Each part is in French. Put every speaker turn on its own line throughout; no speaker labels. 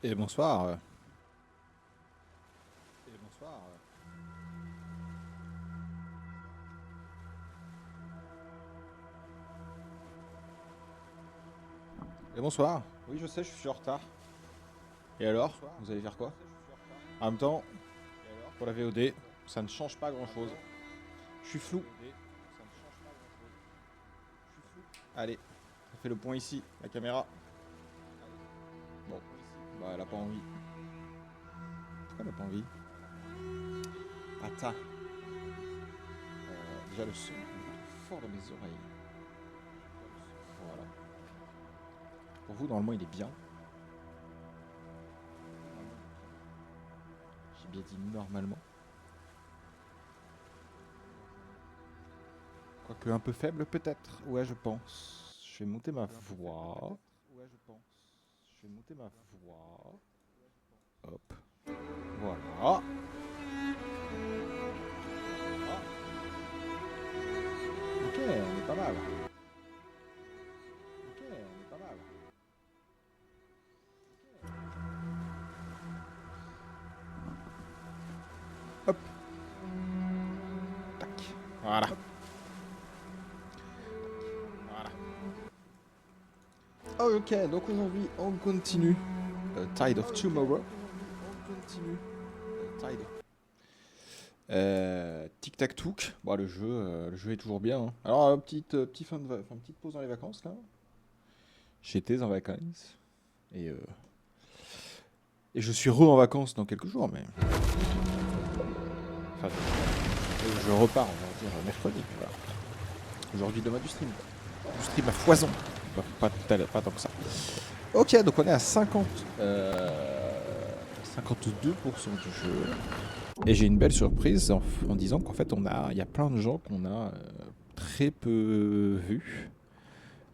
Et bonsoir. Et bonsoir. Et bonsoir. Oui, je sais, je suis en retard. Et alors, vous allez faire quoi? En même temps, pour la VOD, ça ne change pas grand-chose. Je suis flou. Allez, on fait le point ici, la caméra. Bon, bah elle a pas envie. Pourquoi elle a pas envie? Attends. Déjà le son est fort dans mes oreilles. Voilà. Pour vous, normalement, il est bien. J'ai bien dit normalement. Quoique un peu faible peut-être. Ouais, je pense. Je vais monter ma voix. Ouais, je pense. Je vais monter ma voix. Hop. Voilà. Ok, on est pas mal. Ok, on est pas mal. Hop. Tac. Voilà. Voilà. Ok, donc aujourd'hui, on continue. Tide of Tomorrow. On continue. Tide. Tic-tac-touc. Bon, le jeu est toujours bien. Hein. Alors, petite pause dans les vacances là. J'étais en vacances. Et, et je suis en vacances dans quelques jours, mais. Enfin, je repars, on va dire, mercredi. Voilà. Aujourd'hui, demain, du stream. Du stream à foison. Pas tant que ça. Ok, donc on est à 52% du jeu. Et j'ai une belle surprise en disant qu'en fait, il y a plein de gens qu'on a très peu vus.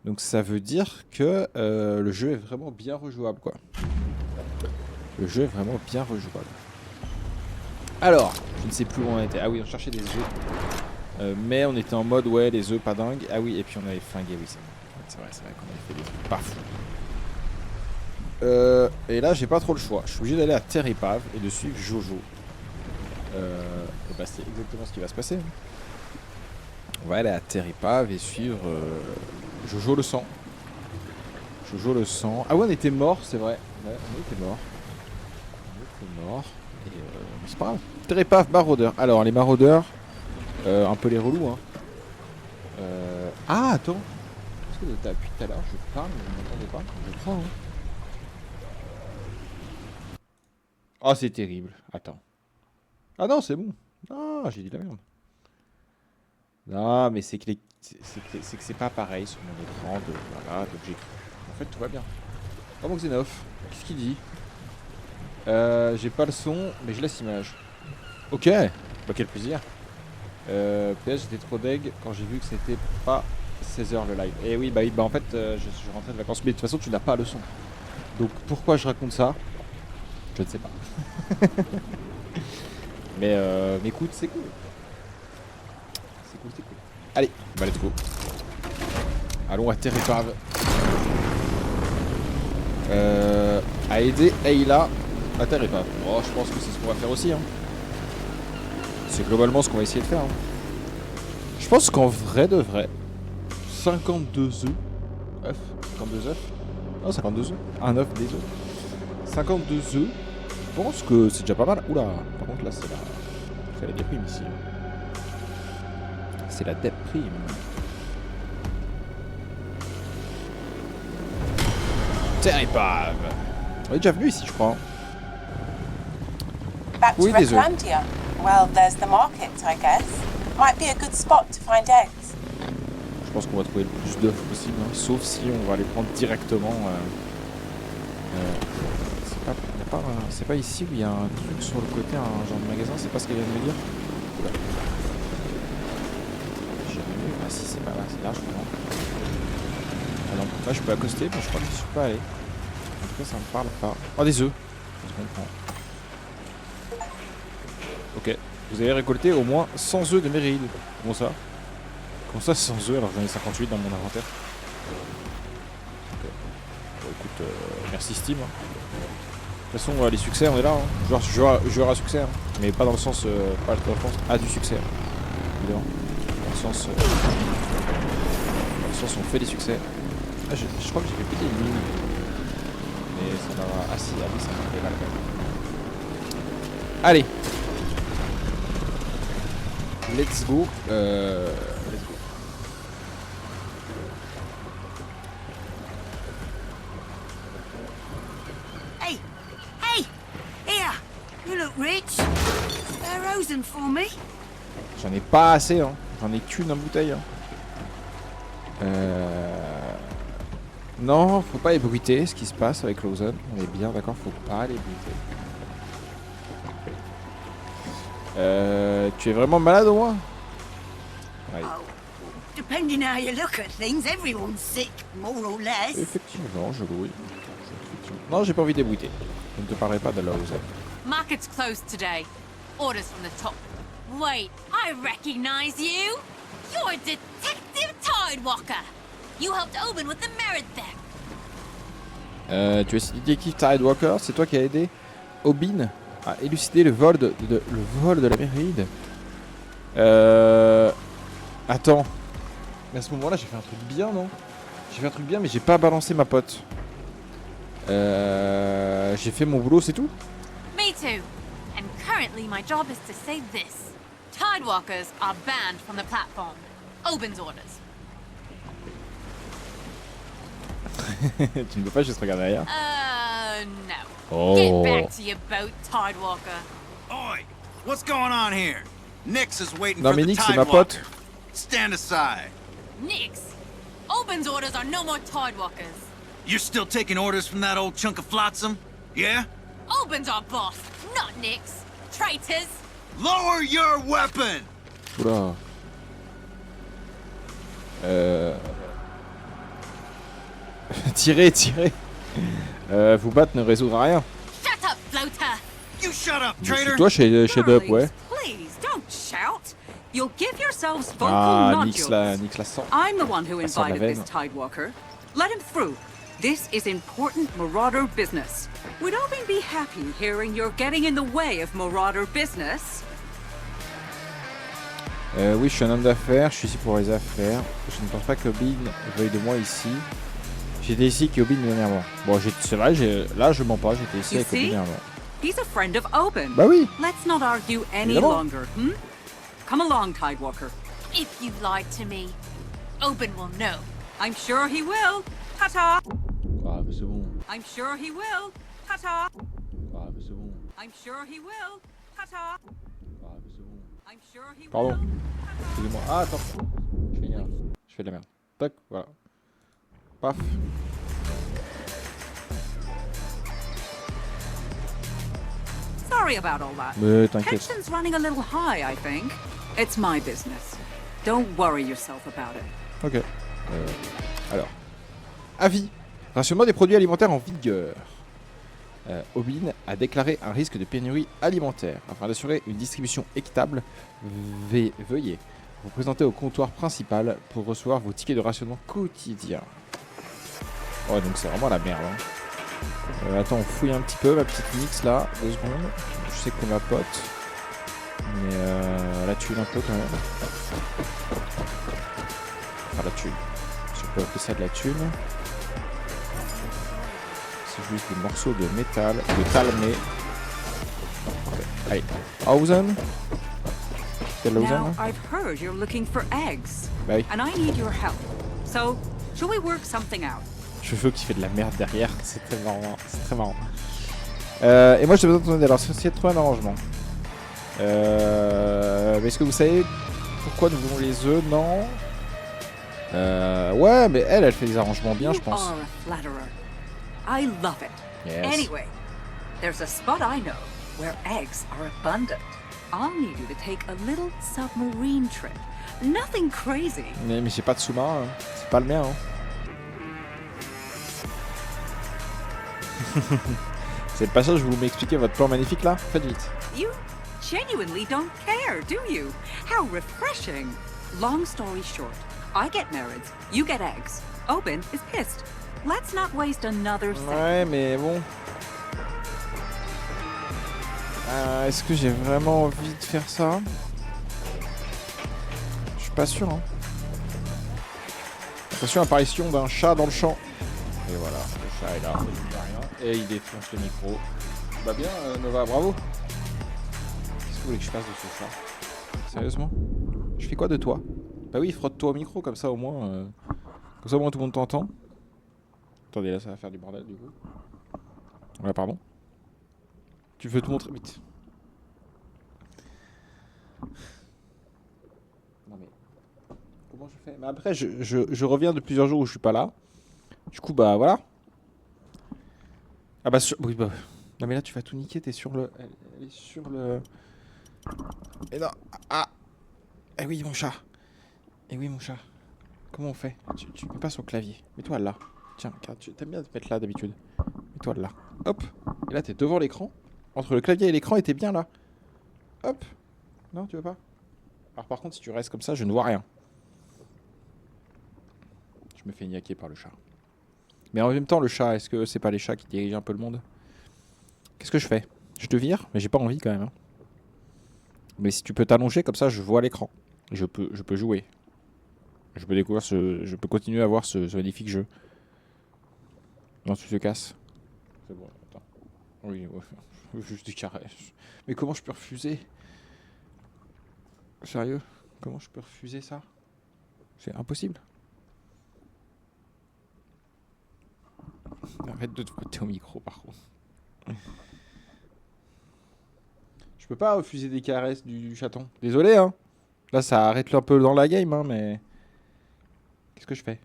Donc ça veut dire que le jeu est vraiment bien rejouable, quoi. Le jeu est vraiment bien rejouable. Alors, je ne sais plus où on était. Ah oui, on cherchait des œufs. Mais on était en mode, ouais, les œufs pas dingues. Ah oui, et puis on avait flingué, oui, c'est vrai qu'on avait fait des œufs pas fous. Et là, j'ai pas trop le choix. Je suis obligé d'aller à Terre Épave et de suivre Jojo. Et bah, c'est exactement ce qui va se passer. On va aller à Terre Épave et suivre Jojo le sang. Jojo le sang. Ah ouais, on était mort, c'est vrai. Ouais, on était mort. Et c'est pas grave. Terre Épave, maraudeurs. Alors, les maraudeurs, un peu les relous, hein. Ah, attends. Est-ce que depuis tout à l'heure, je parle, mais vous m'entendez pas? Je crois, hein. Oh, c'est terrible. Attends. Ah non, c'est bon. Ah, j'ai dit de la merde. Non, mais c'est que c'est pas pareil sur mon écran de voilà, donc j'ai cru. En fait, tout va bien. Oh mon Xenof, qu'est-ce qu'il dit? J'ai pas le son, mais je laisse l'image. Ok, bah quel plaisir. PS, j'étais trop deg quand j'ai vu que c'était pas 16h le live. Et oui, bah en fait, je suis rentré de vacances, mais de toute façon, tu n'as pas le son. Donc pourquoi je raconte ça? Je ne sais pas. mais écoute, c'est cool. C'est cool, c'est cool. Allez, bah let's go. Allons à Terre Épave. À aider Ayla à Terre Épave. Oh, je pense que c'est ce qu'on va faire aussi. Hein. C'est globalement ce qu'on va essayer de faire. Hein. Je pense qu'en vrai de vrai, 52 œufs. 52 œufs. Non, 52 œufs. Un œuf, des œufs. 52 œufs. Je pense que c'est déjà pas mal. Oula, par contre là c'est la déprime ici. C'est la déprime. Terre Épave. On est déjà venu ici, je crois.
Back to Reclandia. Well, there's the market, I guess. Might be a good spot to find eggs.
Je pense qu'on va trouver le plus d'œufs possible, hein, sauf si on va les prendre directement. C'est pas ici où il y a un truc sur le côté, un genre de magasin, c'est pas ce qu'elle vient de me dire. J'ai vu, ah si c'est pas là, c'est là je crois. Ah non, là je peux accoster, mais je crois que je suis pas allé. En tout cas ça me parle pas. Oh des œufs. Je comprends. Ok, vous avez récolté au moins 100 œufs de Méride. Comment ça? Comment ça 100 œufs alors que j'en ai 58 dans mon inventaire? Ok. Bon écoute, merci Steam. toute façon, les succès, on est là. Hein. Joueur à succès, hein. Mais pas dans le sens, pas dans le sens à du succès. Évidemment. Dans le sens on fait des succès. Ah, je crois que j'ai fait péter une mine. Mais ça m'a... Ah si, ah oui, ça m'a fait mal quand même. Allez. Let's go. Let's go.
Hey! Hey! Here! You look rich. Spare Rosen for me?
J'en ai pas assez, hein. J'en ai qu'une en bouteille. Hein. Non, faut pas ébruiter ce qui se passe avec Lawson. On est bien d'accord, faut pas l'ébruiter. Tu es vraiment malade au moins? Ouais.
Oh, depending how you look at things, everyone's sick, more or less.
Effectivement, je louis. Non, j'ai pas envie d'ébruiter. Je ne te parlerai pas de Lawson.
Market's closed today. Orders from the top. Wait, I recognize you. You're Detective Tidewalker. You helped Oben with the Merit theft.
Tu es détective Tidewalker, c'est toi qui as aidé Oben à élucider le vol de la Méride. Attends. Mais à ce moment-là, j'ai fait un truc bien, non? J'ai fait un truc bien, mais j'ai pas balancé ma pote. J'ai fait mon boulot, c'est tout?
Me too. And currently my job is to say this. Tidewalkers are banned from the platform. Oben's orders.
Tu ne peux pas juste regarder derrière.
No.
Oh.
Get back to your boat, Tidewalker.
Oi! What's going on here? Nix is waiting
Non
for
mais
the
Nick, c'est ma pote.
Tidewalker. Stand aside.
Nix. Oben's orders are no more Tidewalkers.
You're still taking orders from that old chunk of flotsam? Yeah?
Oben's our boss, not Nix. Traitors.
Lower your weapon!
Oula. Tirez. Vous battre ne résoudra rien.
Shut up, floater.
You shut up,
Je
traitor!
suis toi chez Dup, ouais.
Please, don't shout. You'll give yourselves vocal
Ah,
nodules.
Nix la sent.
I'm the one who
Ça sent la
invited this
veine.
Tidewalker. Let him through. This is important Marauder business. Would Oben be happy hearing you're getting in the way of Marauder business?
Oui, je suis un homme d'affaires, je suis ici pour les affaires. Je ne pense pas qu'Obin veuille de moi ici. J'étais ici qu'Obin dernièrement. Bon, c'est vrai, là je mens pas, j'étais ici
You
avec Obin
see?
dernièrement.
He's a friend of Oben.
Bah oui.
Let's not argue any
Évidemment.
longer, Come along, Tidewalker.
If you lied to me, Oben will know.
I'm sure he will. Ta-ta.
Ah, mais c'est bon.
I'm sure he will. Ta-ta.
Ah, mais c'est bon.
I'm sure he will. Ta-ta.
Ah, mais c'est bon.
I'm sure he
Pardon.
will.
Excusez-moi. Ah, attends. Je fais de la merde. Tac, voilà. Paf.
Sorry about all that.
Mais t'inquiète.
Tension's running a little high, I think. It's my business. Don't worry yourself about it.
Ok. Alors. Avis. Rationnement des produits alimentaires en vigueur. Obin a déclaré un risque de pénurie alimentaire. Afin d'assurer une distribution équitable, veuillez vous présenter au comptoir principal pour recevoir vos tickets de rationnement quotidien. Oh, donc c'est vraiment la merde. Hein. Attends, on fouille un petit peu, ma petite Nix là. 2 secondes. Je sais que t'es ma pote. Mais la thune un peu quand même. Enfin, la thune. Si on peut appeler ça de la thune. C'est juste des morceaux de métal, de talmé. Okay. Allez, Hausen. C'est Lausanne,
Now,
hein?
I've heard you're looking for eggs.
Bah oui.
And I need your help. So, shall we work something out?
Cheveux qui fait de la merde derrière, c'est très marrant. C'est très marrant. Et moi, j'ai besoin de ton aide. Alors, essayer de trouver un arrangement. Mais est-ce que vous savez pourquoi nous voulons les œufs? Non. Ouais, mais elle fait des arrangements bien, je pense.
You are a flatterer. I love it.
Yes.
Anyway, there's a spot I know where eggs are abundant. I'll need you to take a little submarine trip. Nothing crazy.
Mais j'ai pas de sous-marin, hein. C'est pas le mien. Hein. C'est le passage où vous m'expliquez votre plan magnifique là? Faites vite.
You genuinely don't care, do you? How refreshing. Long story short, I get married, you get eggs. Oben is pissed. Let's not waste another thing.
Ouais, mais bon. Est-ce que j'ai vraiment envie de faire ça? Je suis pas sûr. Hein. Attention, apparition d'un chat dans le champ. Et voilà, le chat est là, il dit rien. Et il défonce le micro. Bah bien, Nova, bravo. Qu'est-ce que vous voulez que je fasse de ce chat? Sérieusement? Je fais quoi de toi? Bah oui, frotte-toi au micro, comme ça au moins... Comme ça au moins tout le monde t'entend. Attendez, là ça va faire du bordel du coup. Ouais, pardon. Tu veux te montrer vite. Non mais... Comment je fais? Mais après, je reviens de plusieurs jours où je suis pas là. Du coup, bah voilà. Ah bah oui, bah... Non mais là tu vas tout niquer, t'es sur le... Elle est sur le... Et non... Ah. Eh oui mon chat. Eh oui mon chat. Comment on fait? Tu mets pas sur le clavier. Mets-toi là. Tiens, regarde, tu aimes bien te mettre là d'habitude. Mets-toi là. Hop. Et là t'es devant l'écran. Entre le clavier et l'écran et t'es bien là. Hop. Non, tu veux pas? Alors par contre si tu restes comme ça, je ne vois rien. Je me fais niaquer par le chat. Mais en même temps le chat, est-ce que c'est pas les chats qui dirigent un peu le monde? Qu'est-ce que je fais? Je te vire? Mais j'ai pas envie quand même. Hein. Mais si tu peux t'allonger comme ça, je vois l'écran. Je peux jouer. Je peux découvrir je peux continuer à voir ce magnifique jeu. Non, tu te casses. C'est bon, attends. Oui, ouais. Juste du carré. Mais comment je peux refuser? Sérieux? Comment je peux refuser ça? C'est impossible. Arrête de te frotter au micro par contre. Je peux pas refuser des caresses du chaton. Désolé hein. Là ça arrête un peu dans la game hein mais... Qu'est-ce que je fais?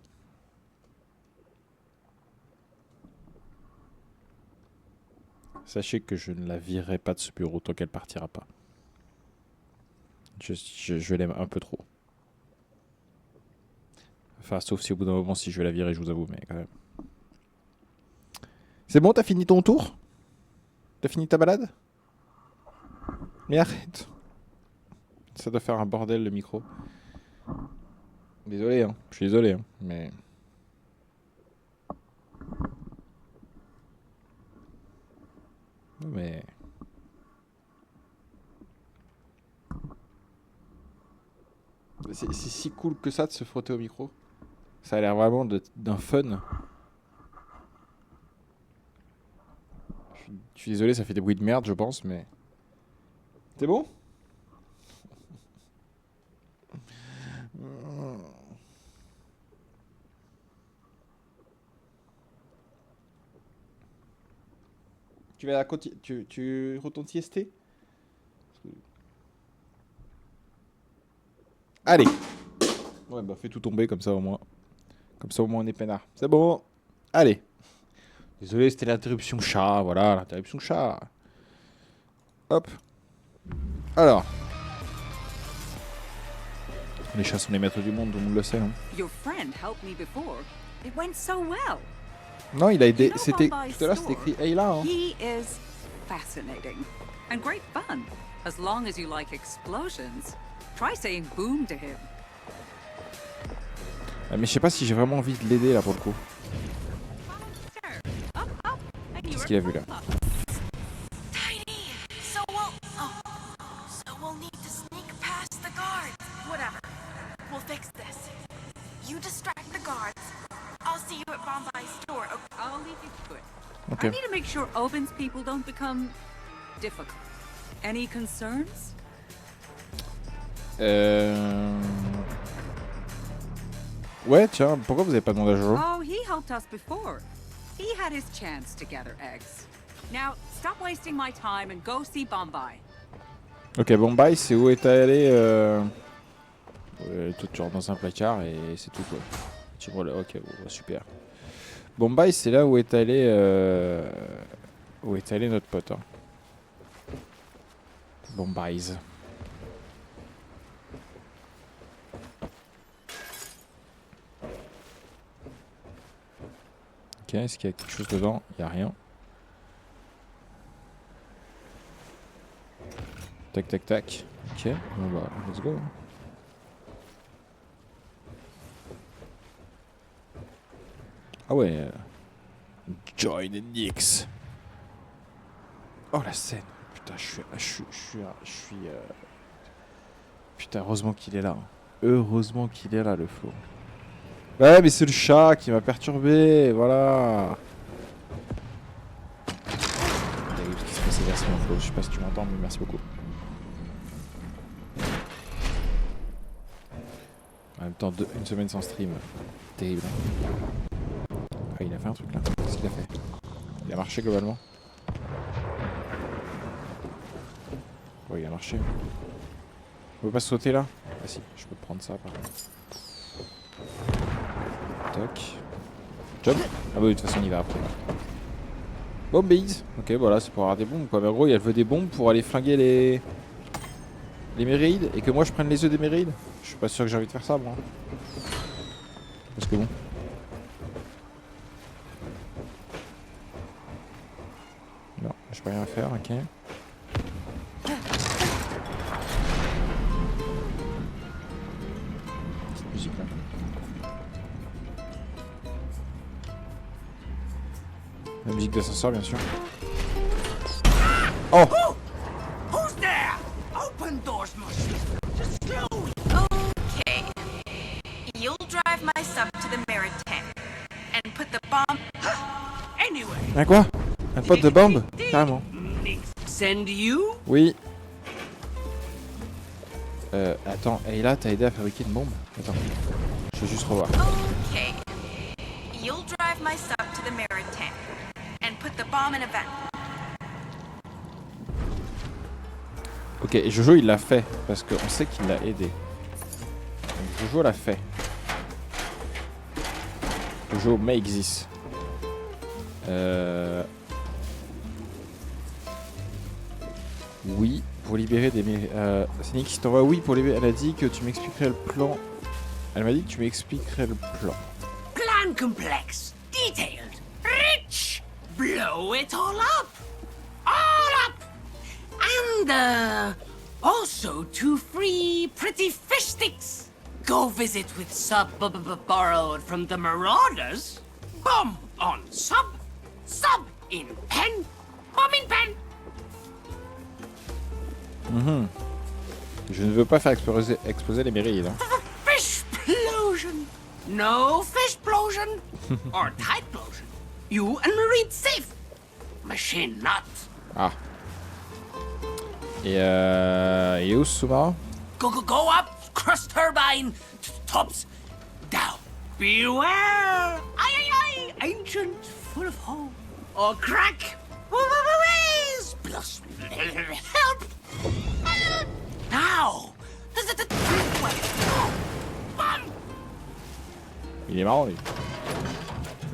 Sachez que je ne la virerai pas de ce bureau tant qu'elle partira pas. Je l'aime un peu trop. Enfin sauf si au bout d'un moment si je vais la virer je vous avoue mais quand même. C'est bon, t'as fini ton tour? T'as fini ta balade? Mais arrête. Ça doit faire un bordel le micro. Désolé, hein. Je suis désolé, hein. Mais... Mais... C'est si cool que ça de se frotter au micro. Ça a l'air vraiment d'un fun. Je suis désolé, ça fait des bruits de merde, je pense, mais... C'est bon? Tu vas tu retournes siester? Allez. Ouais, bah fais tout tomber comme ça au moins. Comme ça au moins on est peinard. C'est bon. Allez. Désolé, c'était l'interruption chat. Voilà, l'interruption chat. Hop. Alors. Les chats sont les maîtres du monde, tout le monde le sait. Hein.
Your friend helped me before. It went so well.
Non, il a aidé.
You know
C'était
Bombay's
tout à l'heure, c'était
store?
écrit Ayla. Hein.
He is fascinating and great fun. As long as you like explosions, try saying boom to him.
Mais je sais pas si j'ai vraiment envie de l'aider là pour le coup. Qu'est-ce qu'il a vu là?
Tiny! So we'll need to sneak past the guards. Whatever. We'll fix this. You distract the guards. I'll see you at Bombay's store. Okay?
I'll leave you to it.
Okay.
I need to make sure Oben's people don't become difficult. Any concerns?
Ouais, tiens, pourquoi vous avez pas demandé à Jojo?
Oh, he helped us before. He had his chance to gather eggs. Now, stop wasting my time and go see Bombay.
Ok, Bombay, c'est où est allé tout genre dans un placard et c'est tout quoi. Ok, bon, super. Bombay, c'est là où est allé notre pote. Hein. Bombay's. Ok, est-ce qu'il y a quelque chose dedans? Il n'y a rien. Tac, tac, tac. Ok, bon bah, let's go. Ah ouais. Join the Knicks. Oh la scène, putain. Putain, Putain, heureusement qu'il est là. Heureusement qu'il est là, le Flo. Ouais, mais c'est le chat qui m'a perturbé, voilà. T'as vu ce qui se passait vers mon Flo, je sais pas si tu m'entends, mais merci beaucoup. En même temps, une semaine sans stream. Terrible. Ah, il a fait un truc là. Qu'est-ce qu'il a fait? Il a marché globalement. Ouais, il a marché. On peut pas sauter là? Ah si, je peux prendre ça par contre. Tac. Jump. Ah bah oui, de toute façon il va après. Bombies. Ok, voilà, c'est pour avoir des bombes quoi. Mais en gros, elle veut des bombes pour aller flinguer les Mérides et que moi je prenne les œufs des Mérides. Je suis pas sûr que j'ai envie de faire ça moi. Parce que bon. Non, j'ai pas rien à faire, ok. Cette musique là. La musique d'ascenseur bien sûr. Oh!
Who's there? Open doors, Mushy. Just slowly.
Okay. You'll drive my sub to the mirror tent and put the bomb.
Anyway.
Un quoi? Un pote de bombe? Carrément.
Send you?
Oui. Attends, et là t'as aidé à fabriquer une bombe? Attends. Je vais juste revoir.
Okay. You'll drive my sub to the mirror tent and put the bomb in a vent.
Ok, et Jojo il l'a fait parce qu'on sait qu'il l'a aidé. Donc Jojo l'a fait. Jojo makes this. Oui, pour libérer des... c'est Nick qui t'envoie oui pour libérer... Elle a dit que tu m'expliquerais le plan. Elle m'a dit que tu m'expliquerais le plan.
Plan complex, detailed, rich. Blow it all up. All up. And, also 2 free pretty fish sticks. Go visit with sub borrowed from the Marauders. Bomb on sub. Sub in pen. Bomb in pen.
Je ne veux pas faire exploser les Mérides. Hein.
Fishplosion. No fishplosion. Or tideplosion. You and Marine safe. Machine not.
Ah. Et où ce sous-marin?
Go up, cross turbine, tops, down. Beware! Aye, ancient, full of hope. Or crack. Plus help. Now.
Il est marrant lui.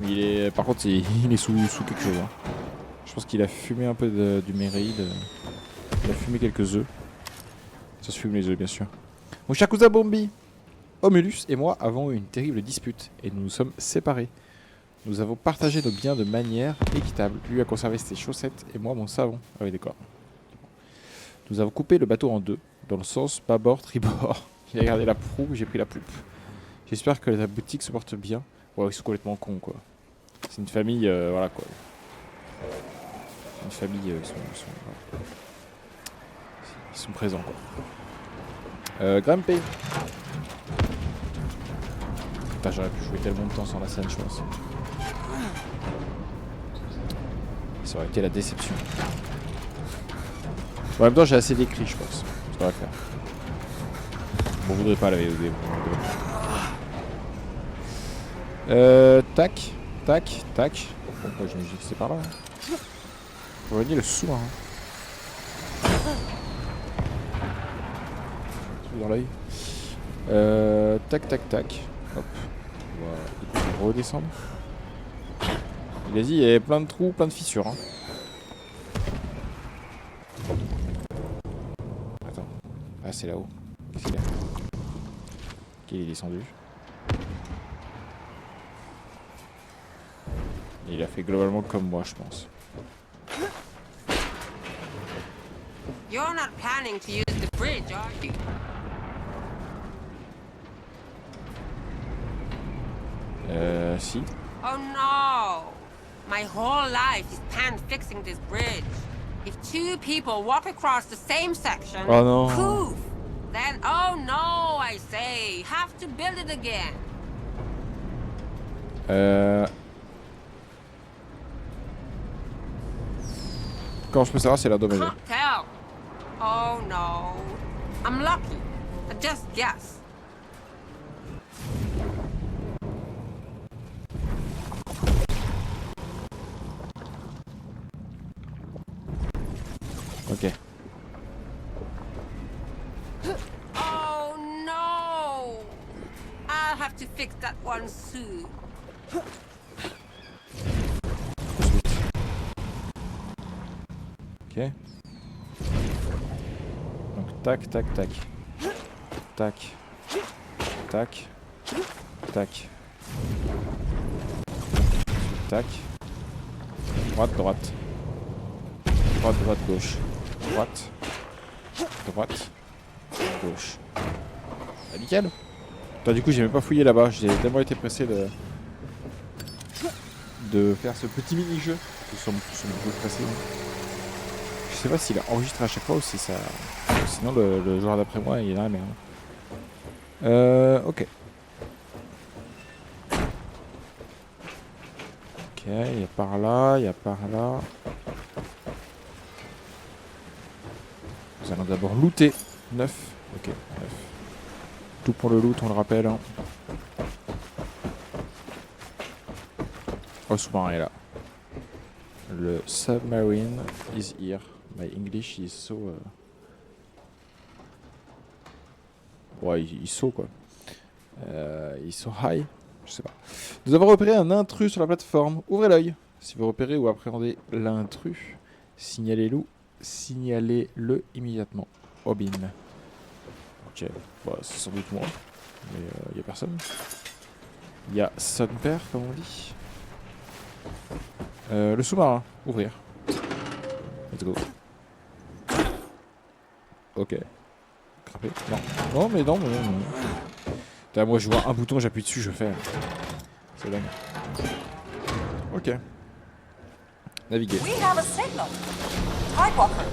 Il est... Par contre il est sous quelque chose. Hein. Je pense qu'il a fumé un peu du Méride. Il a fumé quelques œufs. Ça se fume les œufs bien sûr. Mon cher cousin Bombi, Homulus et moi avons eu une terrible dispute et nous nous sommes séparés. Nous avons partagé nos biens de manière équitable. Lui a conservé ses chaussettes et moi mon savon. Ah oui d'accord. Nous avons coupé le bateau en deux, dans le sens bâbord, tribord. Il a gardé la proue, j'ai pris la poupe. J'espère que la boutique se porte bien. Ouais, ils sont complètement cons quoi. C'est une famille, voilà quoi. C'est une famille, voilà. Ils sont présents quoi. Grumpy. Putain, j'aurais pu jouer tellement de temps sans la scène, je pense. Ça aurait été la déception. En même temps, j'ai assez d'écrit, je pense. Ça va faire. On voudrait pas la VOD. Tac, tac, tac. Pourquoi je me dis que c'est par là? On va dire le sous-marin. Dans l'œil. Tac, tac, tac. Hop. On va redescendre. Il a dit, il y avait plein de trous, plein de fissures. Hein. Attends. Ah, c'est là-haut. Qu'est-ce qu'il a? Ok, il est descendu. Et il a fait globalement comme moi, je pense.
You're not planning to use the bridge, are you?
Si.
Oh no! My whole life is planned fixing this bridge. If two people walk across the same section,
Oh non.
poof, then oh no, I say, have to build it again.
Comment je peux savoir si elle a endommagé?
Can't tell. Oh no, I'm lucky. I just guess.
Ok.
Oh no! I'll have to fix that one soon.
Ok. Donc tac, tac, tac. Tac. Tac. Tac. Tac. Droite, droite. Droite, droite, gauche. Droite. Droite. Gauche. Ah, nickel. Attends, du coup, j'ai même pas fouillé là-bas. J'ai tellement été pressé de faire ce petit mini-jeu. Sur mon pressé. Je sais pas s'il a enregistré à chaque fois ou si ça... Sinon, le joueur d'après moi, il est dans la merde. Ok. Ok, il y a par là, il y a par là. Nous allons d'abord looter. 9. Ok, 9. Tout pour le loot, on le rappelle. Hein. Oh, sous-marin est là. Le submarine is here. My English is so... Ouais, il saut quoi. Il saut high. Je sais pas. Nous avons repéré un intrus sur la plateforme. Ouvrez l'œil. Si vous repérez ou appréhendez l'intrus, signalez-le immédiatement. Obin. Ok. Bah, c'est sans doute moi. Mais il y a personne. Il y a son père, comme on dit. Le sous-marin. Ouvrir. Let's go. Ok. Crapé. Non. Non, mais non, mais non. Putain, moi, je vois un bouton, j'appuie dessus, je fais. C'est dingue. Ok. Naviguer.
We have a signal. Tidewalker,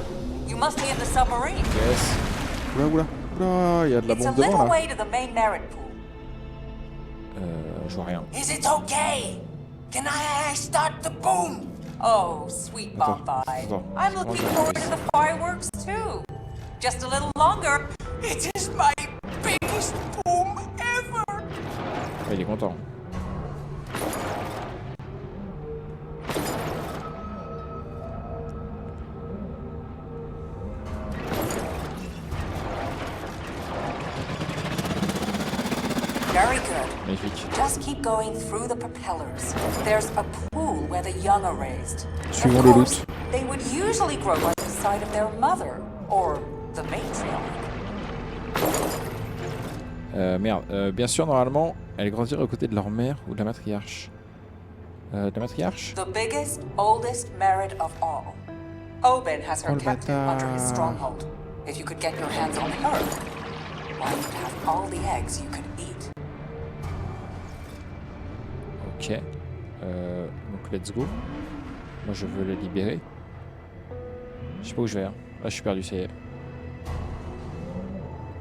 you must be in the submarine.
Yes. Oula, oula. Oula, il y a de la
It's a
bombe devant
little
là.
way to the main merit pool.
Je vois rien.
Is it okay? Can I start the boom?
Oh, sweet Bombay.
attends.
I'm looking forward to the fireworks too. Just a little longer.
It is my biggest boom ever.
Ah, il est content.
Very good.
Magnifique.
Just keep going through the propellers. There's a pool where the young are raised.
Suivons
Of
le
course,
loot.
they would usually grow by the side of their mother or the matriarch.
Merde. Bien sûr, normalement, elles grandiraient aux côtés de leur mère ou de la matriarche. De la matriarche?
The biggest, oldest merit of all. Oben has her
Oh, le
captive
bâtard.
under his stronghold. If you could get your hands on her, why, you'd have all the eggs you could eat.
Ok. Donc, let's go. Moi, je veux les libérer. Je sais pas où je vais. Hein. Ah, je suis perdu, ça y est.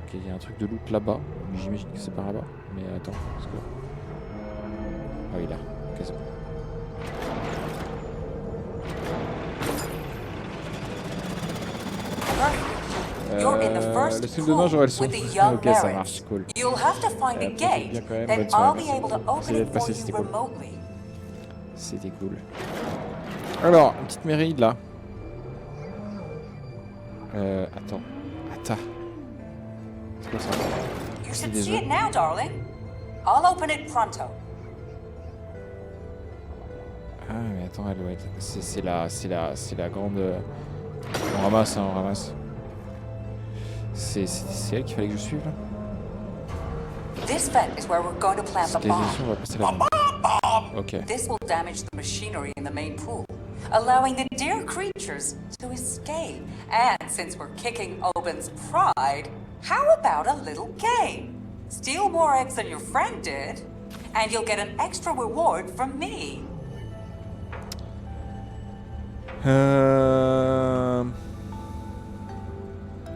Ok, il y a un truc de loot là-bas. J'imagine que c'est par là-bas. Mais attends, let's go. Ah oui, là. Ok, c'est bon.
You're in the first
le film de non, j'aurai le son.
with the young
Ok, ça
merits.
marche, cool.
You'll have to find a
profite
gate,
bien quand même,
then
bonne soirée,
I'll be
merci.
able to open
Essayez
it
de
for
passer,
you
c'était cool.
remotely.
C'était cool. Alors, une petite mairie là. Attends. Attends. C'est quoi ça?
You should
des
see
œufs.
it now, darling. I'll open it pronto.
Ah, mais attends, elle doit être. C'est la grande. On ramasse, hein, on ramasse. C'est elle qu'il fallait que je suive là?
This vent is where we're going to plant the
Cette
bomb.
législation, on va passer là-bas. Ok.
This will damage the machinery in the main pool, allowing the dear creatures to escape. And since we're kicking Oben's pride, how about a little game? Steal more eggs than your friend did, and you'll get an extra reward from me.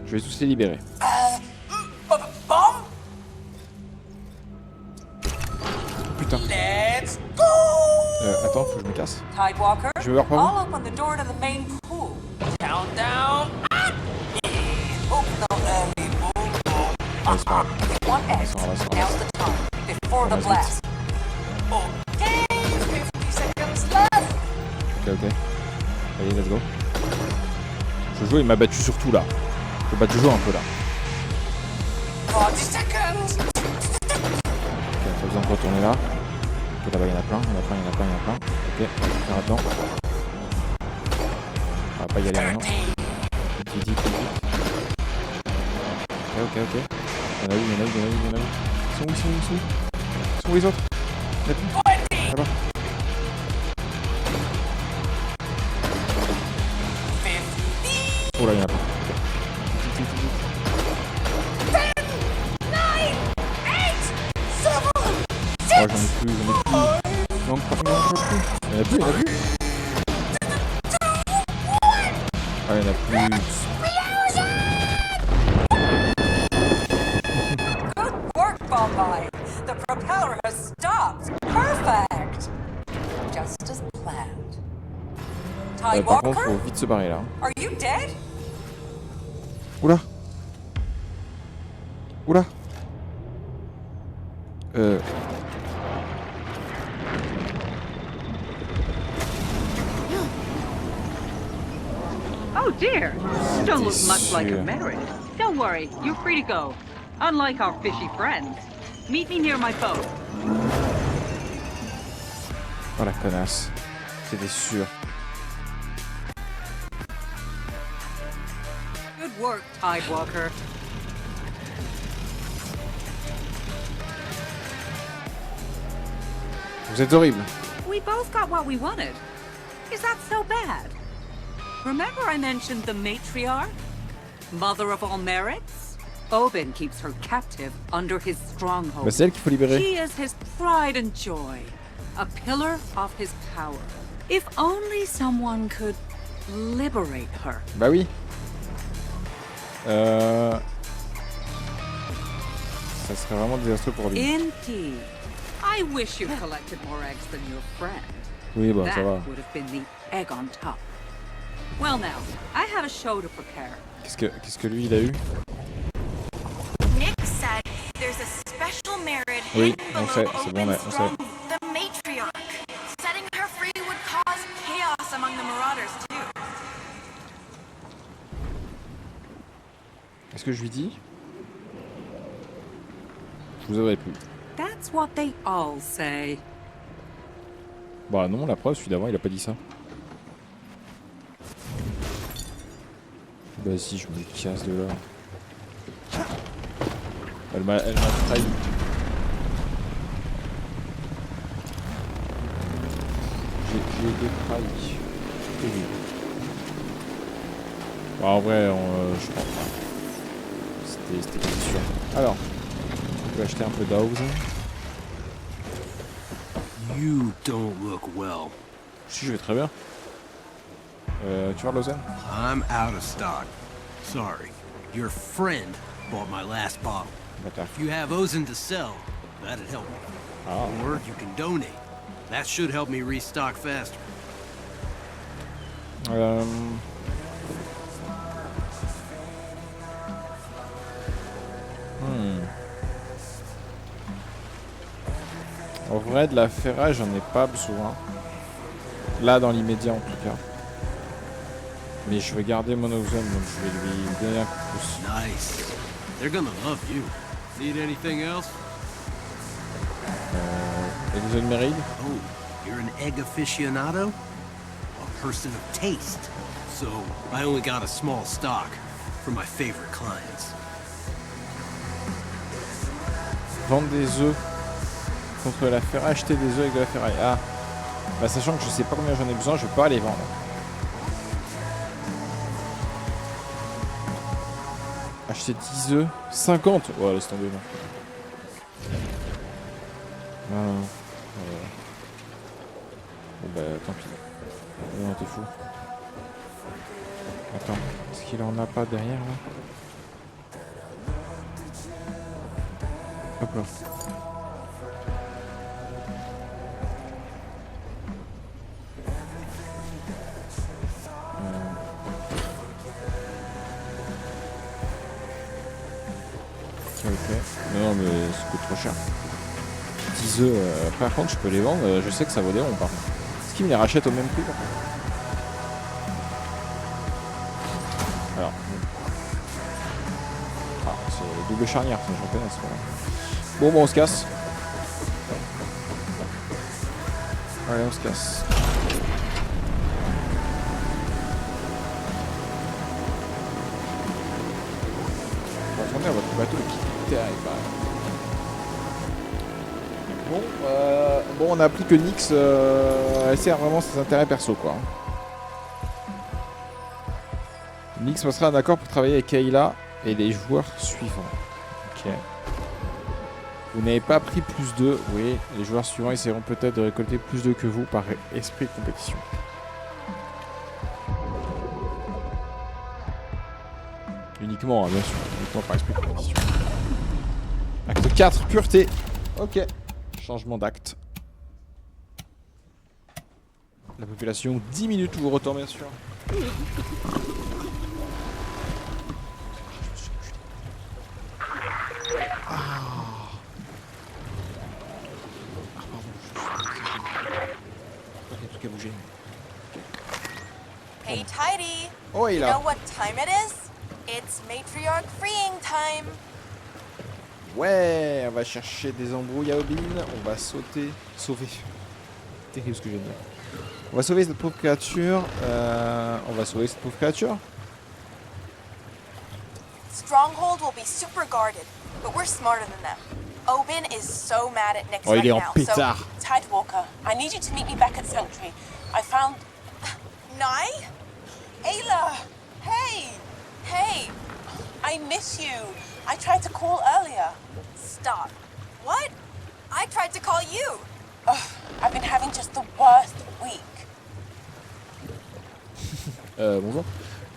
Je vais tous les libérer.
Bomb?
Putain.
Let's go!
Attends, faut que je me casse.
Tidewalker,
Je vais voir par où.
I'll open the door to the main pool. Countdown. Open the early pool.
Ouais, c'est pas grave.
One X.
Ça va, ça va.
Now's the time. Before the
Vas-y.
blast. Okay, 50 seconds left.
Ok, ok. Allez, let's go. Jojo, il m'a battu surtout là. Je vais battre Jojo un peu là.
40 seconds.
Ok, pas besoin de retourner là. Ok, là-bas, il y en a plein, il y en a plein, il y en a plein, il y en a plein. Ok, on va là-dedans. On va pas y aller maintenant. Vite, vite, vite, vite. Ok, ok, ok. Il y en a où, il y en a où, il y en a où, il y en a où. Ils sont où, ils sont où, ils sont où? Ils sont où les autres? Il y en a plus. Là-bas. Oh là, il y en a plein. Ok. Vite, vite, vite, vite. Oh, j'en ai plus, j'en ai plus. Non, pas non, j'en ai plus. Il y en a plus, il y en a plus. Ah, il y en a plus.
Good work, Bombay. The propeller has stopped. Perfect. Just as planned.
Par contre,
Tidewalker,
faut vite se barrer là.
are you dead?
Oula. Oula.
Oh dear, you don't look much like a
sûr.
merit. Don't worry, you're free to go. Unlike our fishy friends. Meet me near my boat.
Oh la connasse. C'était sûr.
Good work, Tidewalker.
Vous êtes horrible.
We both got what we wanted. Is that so bad? Remember I mentioned the matriarch? Mother of all merits? Oben keeps her captive under his stronghold.
Bah, c'est elle qu'il faut libérer.
She is his pride and joy, a pillar of his power. If only someone could liberate her.
Bah oui. Ça serait vraiment désastreux pour lui.
Indeed. I wish you collected more eggs than your friend.
Oui, bah ça
That
va.
would have been the egg on top. Well now, I have a show to prepare.
Qu'est-ce que lui il a eu?
Nick said there's a special merit
Oui,
hidden
on
below
sait, c'est bon,
Oben's
on sait.
throne, the matriarch. Setting her free would cause chaos among the marauders too.
Est-ce que je lui dis? Je vous aurais pu.
That's what they all say.
Bah non, la preuve, celui d'avant, il a pas dit ça. Bah si, je me casse de là. Elle m'a trahi. J'ai été trahi. Terrible. Bah, en vrai, je pense pas. C'était quasi sûr. Alors, on peut acheter un peu d'House.
You don't look well.
Si, je vais très bien. Tu vois, Lausanne?
I'm out of stock. Sorry. Your friend bought my last bottle.
Bâtard.
If you have Ozen to sell, that'd help me.
Ah.
Or you can donate. That should help me restock faster.
En vrai, de la ferraille, j'en ai pas besoin. Là, dans l'immédiat, en tout cas. Mais je vais garder mon ozone, donc je vais lui donner un coup de pouce.
Nice. They're gonna love you. Need anything else?
Et des zones mérides?
Oh, you're an egg aficionado? A person of taste. So, I only got a small stock for my favorite clients.
Vendre des œufs contre la ferraille, acheter des œufs avec de la ferraille. Ah, bah sachant que je sais pas combien j'en ai besoin, je vais pas les vendre. Acheter 10 œufs, 50. Ouais, laisse tomber, non. Non. Bon bah tant pis. Non, t'es fou. Attends, est-ce qu'il en a pas derrière là? Hop là. Ok. Non, mais ça coûte trop cher. 10 œufs. Par contre, je peux les vendre. Je sais que ça vaut des ronds par contre. Est-ce qu'ils me les rachètent au même prix par contre? Alors. Ah, c'est double charnière, ça j'en connais, c'est pas mal. Bon, on se casse. Allez, on se casse. On va retourner à votre bateau qui terrible. Bon, on a appris que Nyx elle sert vraiment ses intérêts perso, quoi. Nyx passera un accord pour travailler avec Kayla et les joueurs suivants. Ok. Vous n'avez pas pris plus d'œufs. Oui, les joueurs suivants essaieront peut-être de récolter plus d'œufs que vous par esprit de compétition. Uniquement, hein, bien sûr. Uniquement par esprit de compétition. Acte 4, pureté. Ok. Changement d'acte. La population, 10 minutes ou retour, bien sûr.
Hey, Tidy.
Oh, il
You
est là.
know what time it is? It's matriarch freeing time.
Ouais, on va chercher des embrouilles à Obin. On va sauver. Terrible ce que je viens de dire. On va sauver cette pauvre créature.
Stronghold will be super guarded, but we're smarter than them. Obin is so mad at Nyx
Oh, il
right
est en
now.
pétard.
So, Tidewalker, I need you to meet me back at Sanctuary. I found... Nai? Ayla! Hey! Hey! I miss you. I tried to call earlier. Stop. What? I tried to call you. Ugh, I've been having just the worst week.
Bonjour.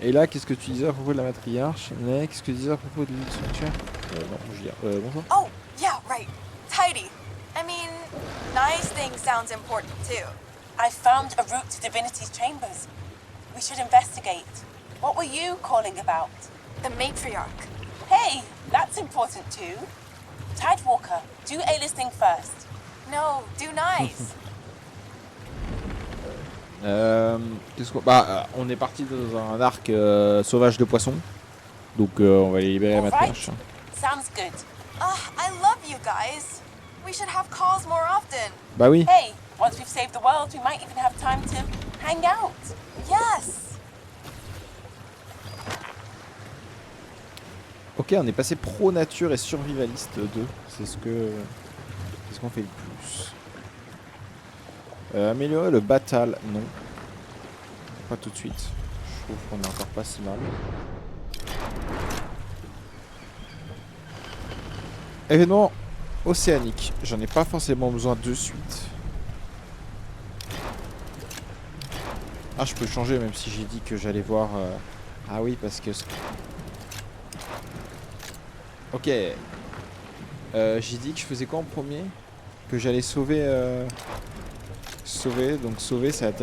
Et là, qu'est-ce que tu disais à propos de la matriarche? Mais qu'est-ce que tu disais à propos de l'île sanctuaire? Non, je veux dire, bonjour.
Oh, yeah, right. Tidy. I mean, nice thing sounds important too. I found a route to Divinity's chambers. We should investigate. What were you calling about? The matriarch. Hey, that's important too. Tidewalker, do Ayla's thing first. No, do nice.
Qu'est-ce qu'on... Bah, on est parti dans un arc sauvage de poissons. Donc, on va les libérer à matriarche.
Sounds good. I love you guys. We should have calls more often.
Bah oui.
Hey, once we've saved the world, we might even have time to hang out. Yes.
Ok, on est passé pro nature et survivaliste 2. C'est ce qu'on fait le plus. Améliorer le battle, non. Pas tout de suite. Je trouve qu'on est encore pas si mal. Événement océanique. J'en ai pas forcément besoin de suite. Ah, je peux changer même si j'ai dit que j'allais voir... Ah oui, parce que... Ok. J'ai dit que je faisais quoi en premier? Que j'allais sauver... Sauver, donc sauver c'est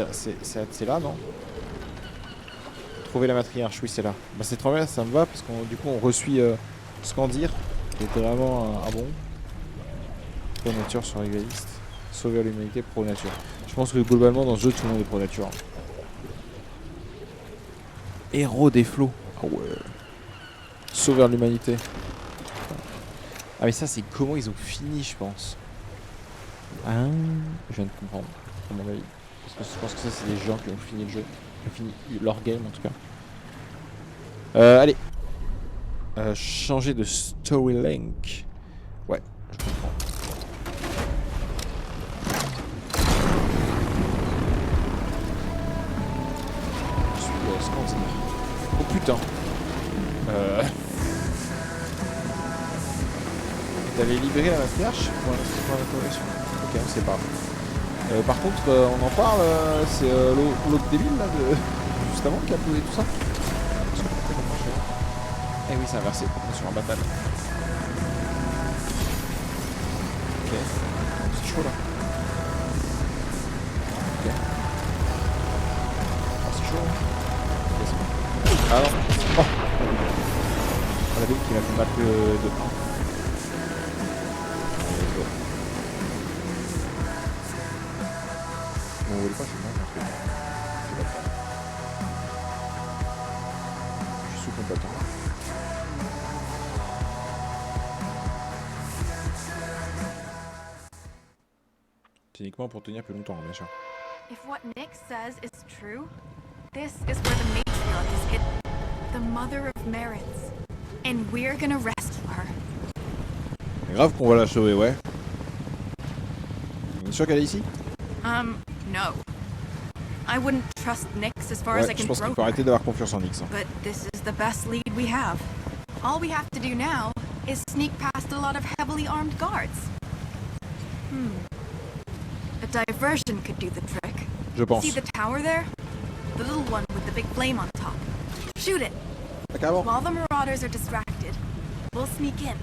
là, non? Trouver la matriarche, oui c'est là. Bah c'est trop bien, ça me va, parce qu'on du coup on reçuit Scandir, qui était vraiment un bon. Pro nature sur régaliste. Sauver l'humanité, pro nature. Je pense que globalement dans ce jeu tout le monde est pro nature. Héros des flots. Ah ouais. Sauver l'humanité. Ah mais ça c'est comment ils ont fini je pense. Ah, je viens de comprendre, à mon avis. Parce que je pense que ça c'est des gens qui ont fini le jeu. Qui ont fini leur game en tout cas. Allez. Changer de story link. Ouais, je comprends. Je suis Scandir. Oh putain. T'avais libéré la matriarche pour l'interrogation. Ok, on sait pas. Par contre, on en parle, c'est l'autre débile là, juste avant qui a posé tout ça. Eh oui, c'est inversé, on est sur un bataille. chaud là. Ok. Oh, c'est chaud. Hein. Ah non. Oh. On a vu qu'il m'a fait mal de pain. Allez, go. Bon, on voulait pas, c'est bon, parce que c'est pas le temps. Je suis sous combattant. C'est uniquement pour tenir plus longtemps, bien sûr.
If what Nick says is true, this is where the matriarch is hidden. The mother of Merits. And we're gonna rescue her.
C'est grave qu'on va la sauver, ouais. On est sûr qu'elle est ici?
No. I wouldn't trust Nyx as far as I
Ouais, je
can
pense qu'il
throw
faut
her.
arrêter d'avoir confiance en Nyx. Hein.
But this is the best lead we have. All we have to do now is sneak past a lot of heavily armed guards. A diversion could do the trick.
Je pense.
See the tower there? The little one with the big flame on top. Shoot it!
Ah, carrément.
While the marauders are distracted, we'll sneak in.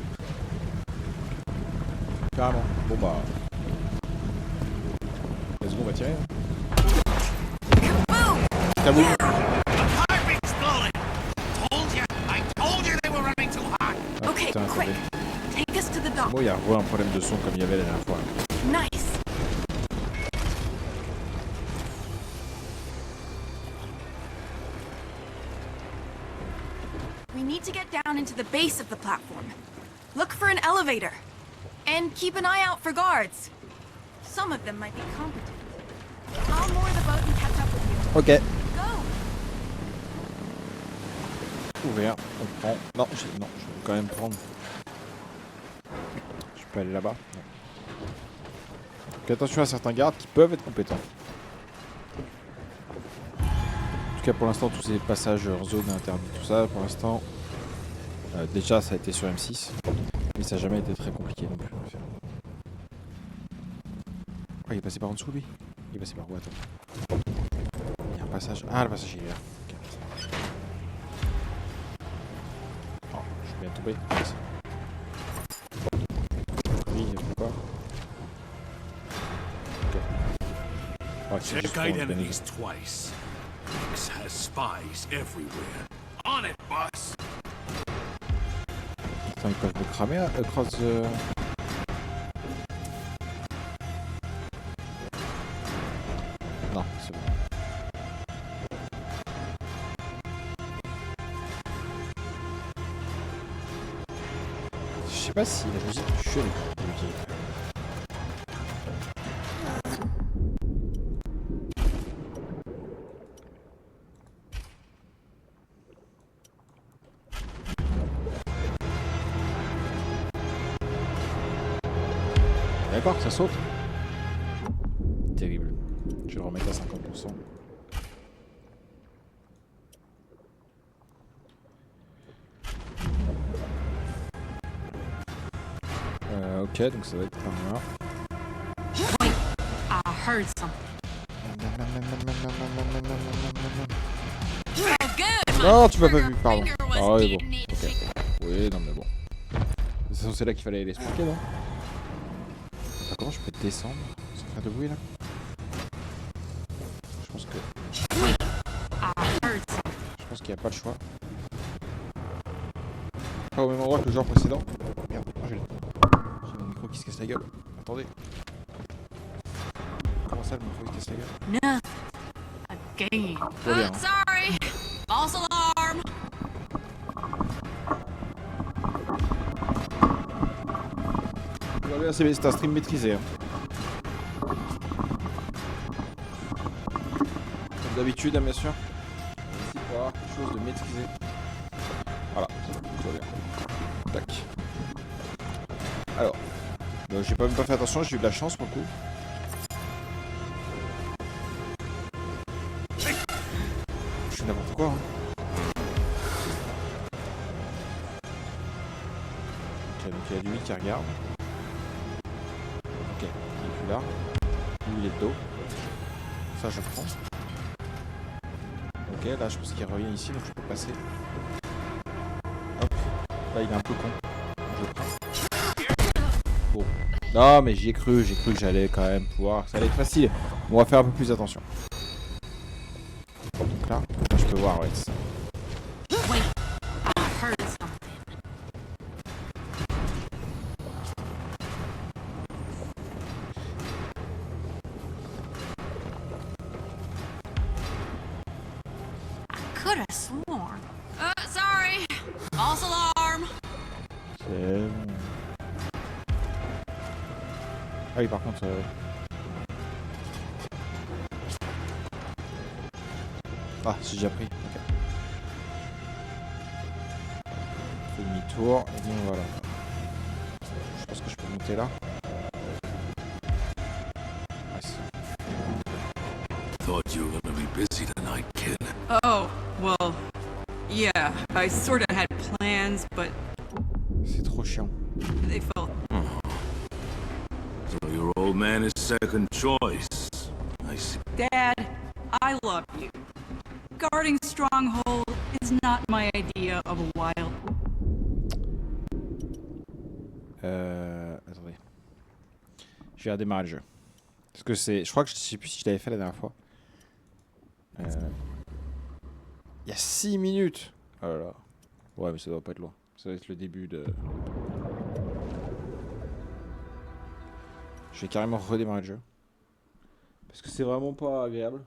Carrément. Bon bah. Let's go, on va tirer.
Kaboom!
Kaboom!
Pipe exploded! I told you they were running too hot!
Ah,
Okay,
putain,
quick.
attendez.
Take us to the dock.
Moi, il y a un problème de son comme il y avait la dernière fois.
Nice. We need to get down into the base of the platform. Look for an elevator. And keep an eye out for guards. Some of them might be competent. I'll moor the boat and catch up with you.
Ok.
Go!
Ouvert. On prend. Non, je vais quand même prendre. Je peux aller là-bas. Non. Donc attention à certains gardes qui peuvent être compétents. En tout cas pour l'instant tous ces passages hors zone interdits, tout ça pour l'instant déjà ça a été sur M6 mais ça n'a jamais été très compliqué non plus. Oh, il est passé par en dessous lui. Il est passé par où? Attends. Il y a un passage. Ah le passage il est là. Okay. Oh, je suis bien tombé. Oui, il faut pas.
Check identities twice. Nyx has spies everywhere. On it, boss!
Attends, ils peuvent me cramer across Non, c'est bon. Je sais pas si la musique est chelou. D'accord, ça saute. Terrible. Je vais le remettre à 50%. Ok, donc ça va être par là.
Wait, I heard something. Oh, good.
Non, tu m'as pas vu, pardon.
Finger was
Ah oui, bon.
getting
Ok.
itchy.
Oui, non, mais bon. C'est là qu'il fallait l'expliquer, non? Attends, comment je peux descendre sans faire de bruit là? Je pense que.
I heard something.
Je pense qu'il n'y a pas le choix. Pas au même endroit que le genre précédent. Merde, j'ai mon micro qui se casse la gueule. Attendez. Comment ça le micro qui se casse la gueule?
No. Again.
Tout va bien, hein.
Sorry. False alarm.
Tout va bien, c'est un stream maîtrisé. Hein. Comme d'habitude, hein, bien sûr. Ici pour avoir quelque chose de maîtrisé. Voilà, tout va bien. Tac. Alors, j'ai pas même pas fait attention, j'ai eu de la chance pour le coup. Je fais n'importe quoi. Hein. Ok, donc il y a lui qui regarde. Ok, il est plus là. Lui il est de dos. Ça je prends. Ok, là je pense qu'il revient ici, donc je peux passer. Hop, là il est un peu con. Je le prends. Bon, Non, mais j'ai cru que j'allais quand même pouvoir. Ça allait être facile. On va faire un peu plus attention. Donc là, je peux voir, ouais. C'est ça.
Wait, I heard something. I could have sworn. Sorry. False alarm.
C'est bon. Ah oui, par contre... Ah, j'ai déjà pris. Ok. Fais demi-tour. Et bien voilà. Je pense que je peux monter là. Nice.
Thought you were gonna be busy tonight, kid.
Oh, well, yeah, I sorta had plans, but
C'est trop chiant.
they fell.
So your old man is second choice. I see.
Dad, I love you. Guarding Stronghold is not my idea of a wild.
Attendez. Je vais redémarrer le jeu. Parce que c'est. Je crois que je sais plus si je l'avais fait la dernière fois. Il y a 6 minutes. Oh là là. Ouais, mais ça doit pas être loin. Ça va être le début de. Je vais carrément redémarrer le jeu. Parce que c'est vraiment pas agréable.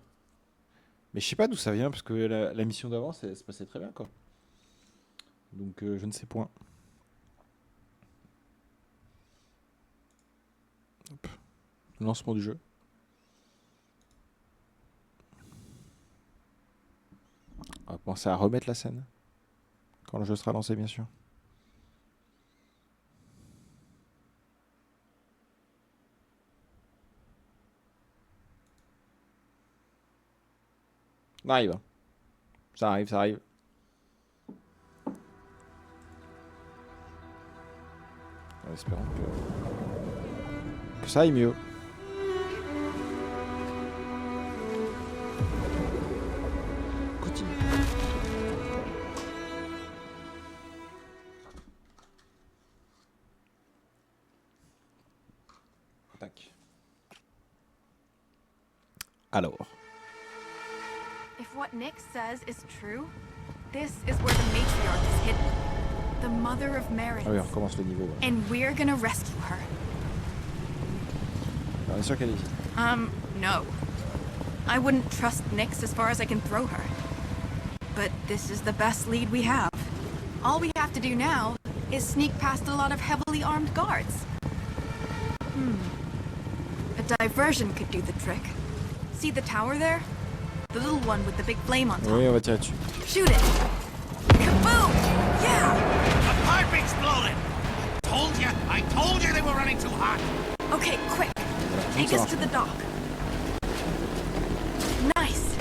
Mais je sais pas d'où ça vient, parce que la mission d'avant, ça se passait très bien, quoi. Donc, je ne sais point. Hop. Lancement du jeu. On va penser à remettre la scène. Quand le jeu sera lancé, bien sûr. Ça arrive. Ça arrive, ça arrive. En espérant que ça aille mieux. Continue. Tac. Alors.
If what Nick says is true, this is where the matriarch is hidden. The mother of Meredith.
Ah oui, on recommence le niveau. Ouais.
And we're gonna rescue her.
On est sûr qu'elle est ici.
No. I wouldn't trust Nyx as far as I can throw her. But this is the best lead we have. All we have to do now is sneak past a lot of heavily armed guards. A diversion could do the trick. See the tower there? The little one with the big flame on top.
Oui, on va tirer dessus.
Shoot it! Kaboom! Yeah!
The pipe exploded! I told you they were running too hot!
Okay, quick. Take us to the dock. Nice!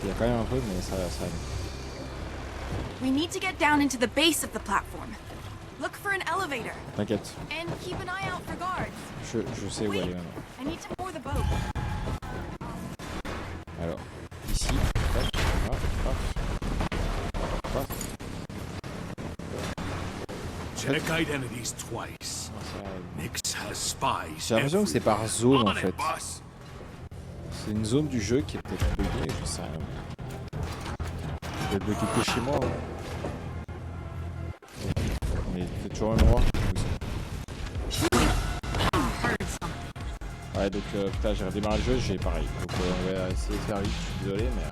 Il y a quand même un truc, mais ça arrive.
We need to get down into the base of the platform. Look for an elevator.
T'inquiète.
And keep an eye out for guards.
Je sais où aller maintenant.
I need to moor the boat.
Alors, ici, hop, hop, hop, hop.
Check identities twice. Nyx has spies.
J'ai l'impression que c'est par zone en
On it,
fait.
boss.
C'est une zone du jeu qui est peut-être buggée, je sais rien. Je vais bloquer que chez moi. Mais c'est toujours un endroit. Ouais, donc putain, j'ai redémarré le jeu, j'ai pareil. Donc on va essayer de faire vite, je suis désolé, mais.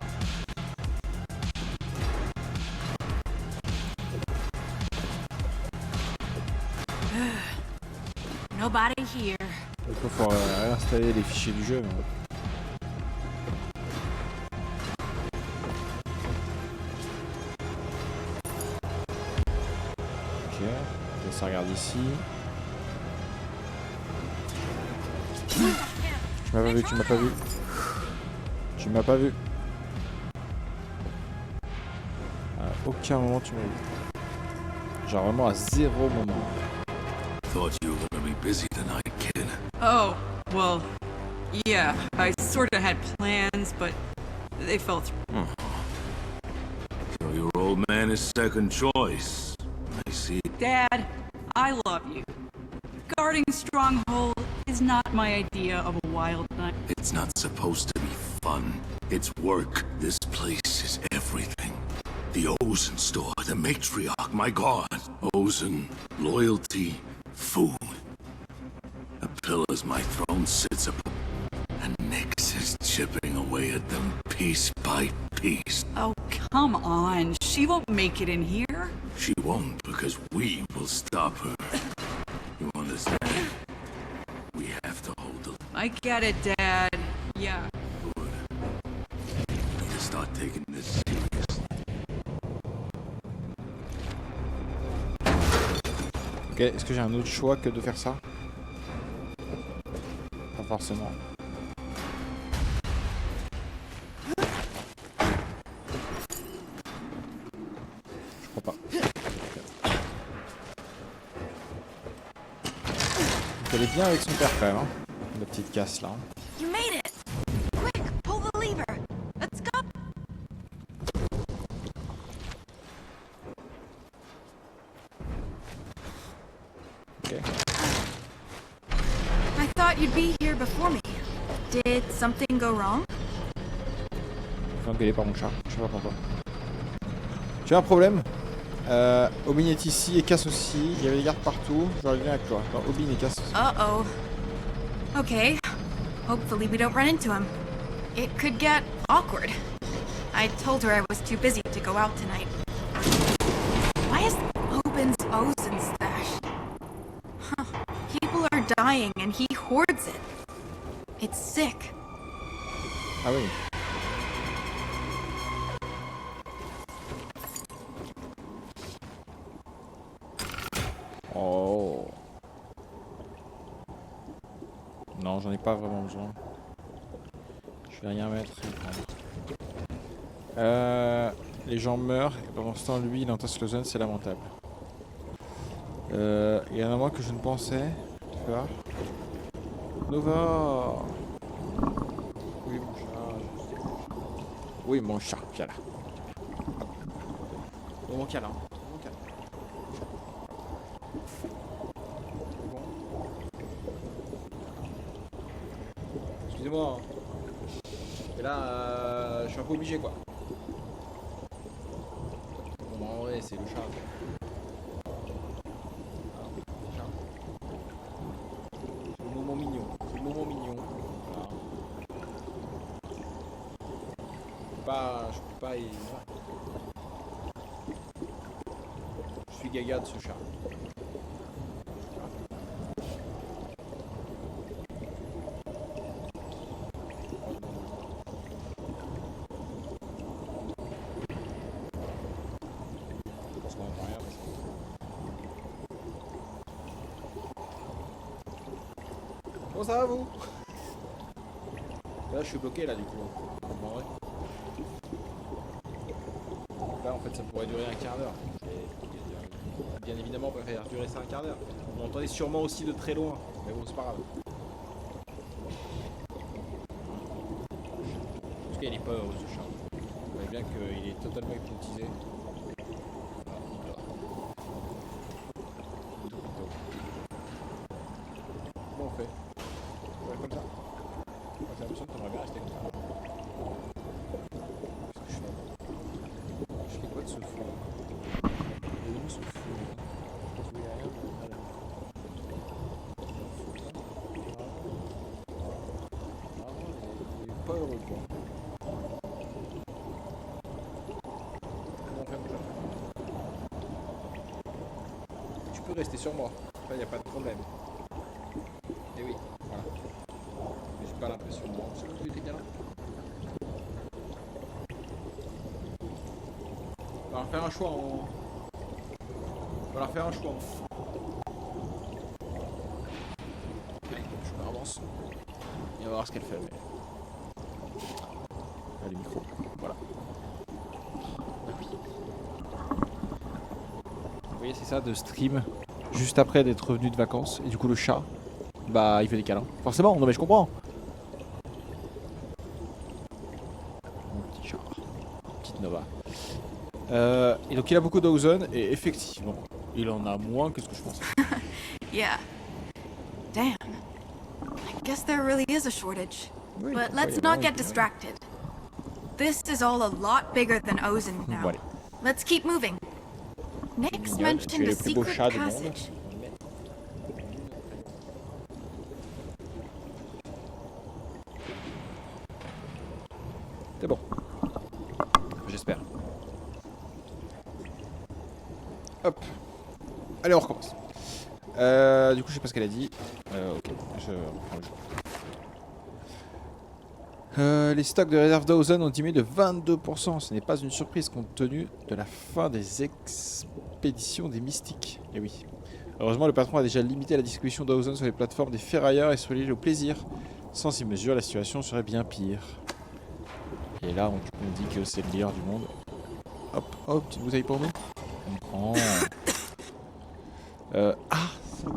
Nobody here.
Il faut réinstaller les fichiers du jeu. Mais... Ok, ça regarde ici. Tu m'as pas vu, tu m'as pas vu. Tu m'as pas vu. À aucun moment tu m'as vu. Genre vraiment à zéro moment.
Thought you were gonna be busy tonight, kid.
Oh, well, yeah, I sorta had plans, but they fell through.
So your old man is second choice. I see.
Dad, I love you. Guarding Stronghold is not my idea of a wild night.
It's not supposed to be fun. It's work. This place is everything. The Ozen store, the matriarch, my god. Ozen, loyalty, food. The pillars my throne sits upon. And Nyx is chipping away at them piece by piece.
Oh, come on. She won't make it in here.
She won't because we will stop her. You understand? We have to hold the...
I get it, Dad. Yeah.
Good. We need to start taking this seriously.
Ok, est-ce que j'ai un autre choix que de faire ça? Pas forcément. Je crois pas. Donc elle est bien avec son père quand même, hein, la petite casse là.
You made it! Quick, pull the lever! Let's go!
Ok.
I thought you'd be here before me. Did something go wrong?
Je suis engueulé par mon chat, je sais pas pourquoi. J'ai un problème. Obin est ici et Cass aussi. Il y avait des gardes partout. J'aurais bien avec toi. Enfin, Obin et Cass aussi.
Uh-oh. Okay. Hopefully we don't run into him. It could get awkward. I told her I was too busy to go out tonight. Why is Obin's Ozen stash? Huh. People are dying and he hoards it. It's sick.
Ah oui. Oh. Non, j'en ai pas vraiment besoin. Je vais rien mettre. Les gens meurent et pendant ce temps, lui, il entasse le zone, c'est lamentable. Il y en a moins que je ne pensais. Tu vois. Nova. Oui, mon chat. Oui, mon chat. Viens là. Mon câlin. Mon câlin. Bon. Excusez-moi. Et là, je suis un peu obligé, quoi. Bon, en vrai, c'est le chat. Je peux pas y... Je suis gaga de ce chat. Comment ça va vous? Là je suis bloqué là du coup. En vrai. Là en fait ça pourrait durer un quart d'heure. Bien évidemment on peut faire durer ça un quart d'heure. On entendait sûrement aussi de très loin. Mais bon c'est pas grave. En tout cas il est pas heureux ce chat. Vous voyez bien qu'il est totalement hypnotisé. Comment on fait? On va comme ça. Moi j'ai l'impression qu'on aurait bien rester comme ça. Qu'est-ce que je fais? Je fais quoi de ce fou? Il est où ce fou? Il y a rien. Il est pas heureux quoi. Comment on fait mon chat? Tu peux rester sur moi. Là il n'y a pas de problème. Et oui, voilà. Mais j'ai pas l'impression. Est-ce que tu étais bien là? On va leur faire un choix en... On va leur faire un choix en... Allez, je me avance. Et on va voir ce qu'elle fait. Mais... Ah, le micro. Voilà. Ah oui. Vous voyez, c'est ça de stream juste après d'être revenu de vacances. Et du coup, le chat, bah, il fait des câlins. Forcément, non mais je comprends. Mon petit chat. Petite Nova. Et donc, il a beaucoup d'Ozen. Et effectivement, il en a moins que ce que je pensais.
Yeah. Damn. I guess there really is a shortage.
Oui,
But
pourquoi
let's
y a
not
vraiment
get
une pénurie?
distracted. This is all a lot bigger than Ozen now.
Bon, allez.
Let's keep moving. Nix
Mignonne, tu es
mentioned a
le plus beau
secret
chat du monde.
passage.
C'est bon. J'espère. Hop. Allez, on recommence. Du coup, je sais pas ce qu'elle a dit. Ok, je reprends le jeu. Les stocks de réserve d'Ozen ont diminué de 22%. Ce n'est pas une surprise compte tenu de la fin des expéditions des mystiques. Et oui. Heureusement, le patron a déjà limité la distribution d'Ozen sur les plateformes des ferrailleurs et sur l'île au plaisir. Sans ces mesures, la situation serait bien pire. Et là, on dit que c'est le meilleur du monde. Hop, hop, petite bouteille pour nous. On prend. Ah, ça.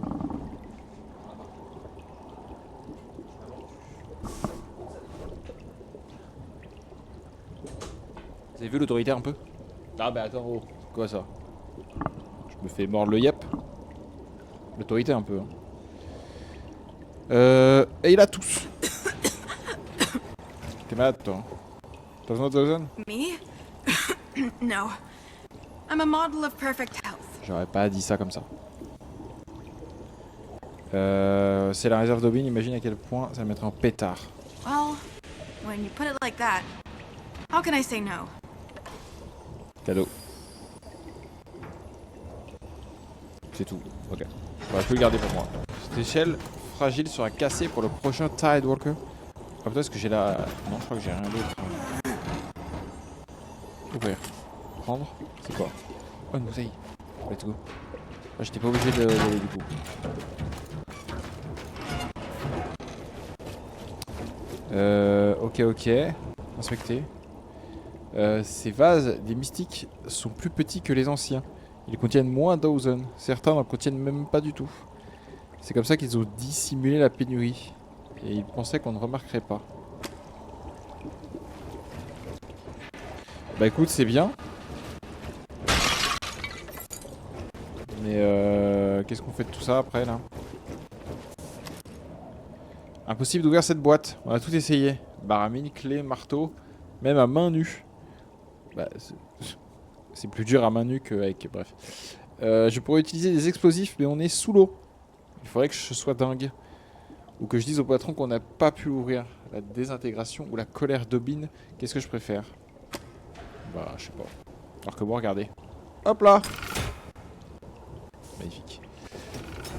Vous avez vu l'autorité un peu? Ah bah attends, oh, c'est quoi ça? Je me fais mordre le yep. L'autorité un peu. Hein. Et il a tous. T'es malade toi? T'as besoin d'Ozen?
Me? No. I'm a model of perfect health.
J'aurais pas dit ça comme ça. C'est la réserve d'Aubin, imagine à quel point ça me mettrait en pétard.
Well, when you put it like that, how can I say no?
Cadeau. C'est tout, ok. Je peux le garder pour moi. Cette échelle fragile sera cassée pour le prochain Tidewalker. Ah peut-être est-ce que j'ai la... Non, je crois que j'ai rien d'autre. Ouvrir. Prendre. C'est quoi? Oh, une bouteille. Let's go. Ah, j'étais pas obligé de aller du coup. Ok. Inspecter. Ces vases des mystiques sont plus petits que les anciens. Ils contiennent moins d'Ozen. Certains n'en contiennent même pas du tout. C'est comme ça qu'ils ont dissimulé la pénurie. Et ils pensaient qu'on ne remarquerait pas. Bah écoute, c'est bien. Mais qu'est-ce qu'on fait de tout ça après là? Impossible d'ouvrir cette boîte. On a tout essayé. Baramine, clé, marteau, même à main nue. Bah, c'est plus dur à main nue qu'avec... Bref. Je pourrais utiliser des explosifs, mais on est sous l'eau. Il faudrait que je sois dingue. Ou que je dise au patron qu'on n'a pas pu l'ouvrir. La désintégration ou la colère d'Aubin. Qu'est-ce que je préfère? Bah, je sais pas. Alors que bon, regardez. Hop là! Magnifique.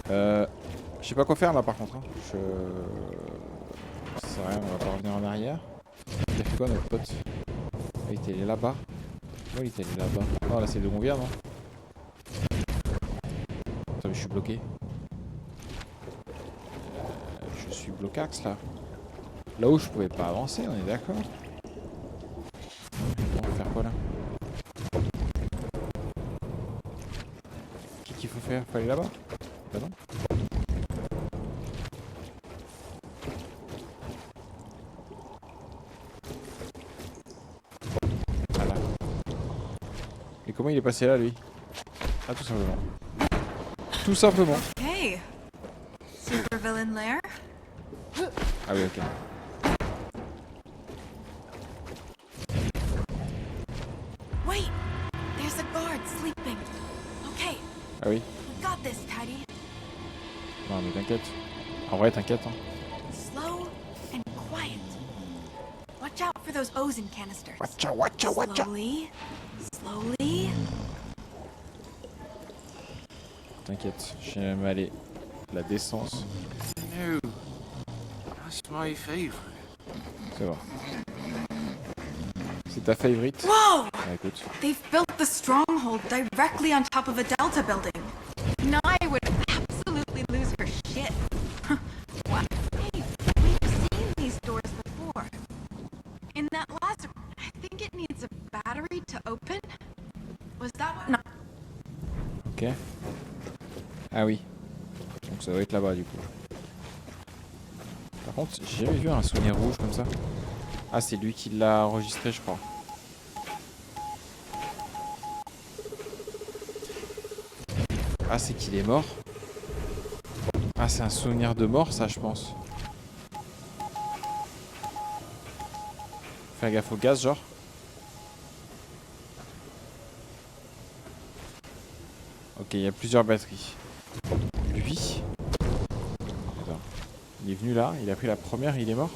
Je sais pas quoi faire là par contre. Hein. Ça sert à rien, on va pas revenir en arrière. Il a fait quoi notre pote? Il était allé là-bas. Ouais, il était allé là-bas. Oh là, c'est de où on vient, non? Attends, mais je suis bloqué. Je suis blocax là. Là où je pouvais pas avancer, on est d'accord? On va faire quoi là? Qu'est-ce qu'il faut faire? Faut aller là-bas? Bah non. Voilà. Et comment il est passé là lui? Ah tout simplement. Tout simplement.
Hey! Supervillain lair?
Ah oui, ok.
Wait! There's a guard sleeping. Okay,
Ah oui.
we got this, Tidy.
Non mais t'inquiète. En vrai t'inquiète hein.
Slow and quiet. Watch out for those Ozen canisters.
Watcha.
Slowly.
T'inquiète, je sais même aller. La décence.
No, that's my favorite.
C'est vrai. C'est ta favorite?
Whoa!
Ah, écoute.
They've built the stronghold directly on top of a Delta building. Nai would absolutely lose her shit. What? Hey, we've seen these doors before. In that last... I think it needs a battery to open? Was that what... No.
Ok. Ah oui. Donc ça doit être là-bas du coup. Par contre, j'ai jamais vu un souvenir rouge comme ça. Ah, c'est lui qui l'a enregistré, je crois. Ah, c'est qu'il est mort. Ah, c'est un souvenir de mort, ça, je pense. Faire gaffe au gaz, genre. Ok, il y a plusieurs batteries. Lui. Attends. Il est venu là, il a pris la première, il est mort.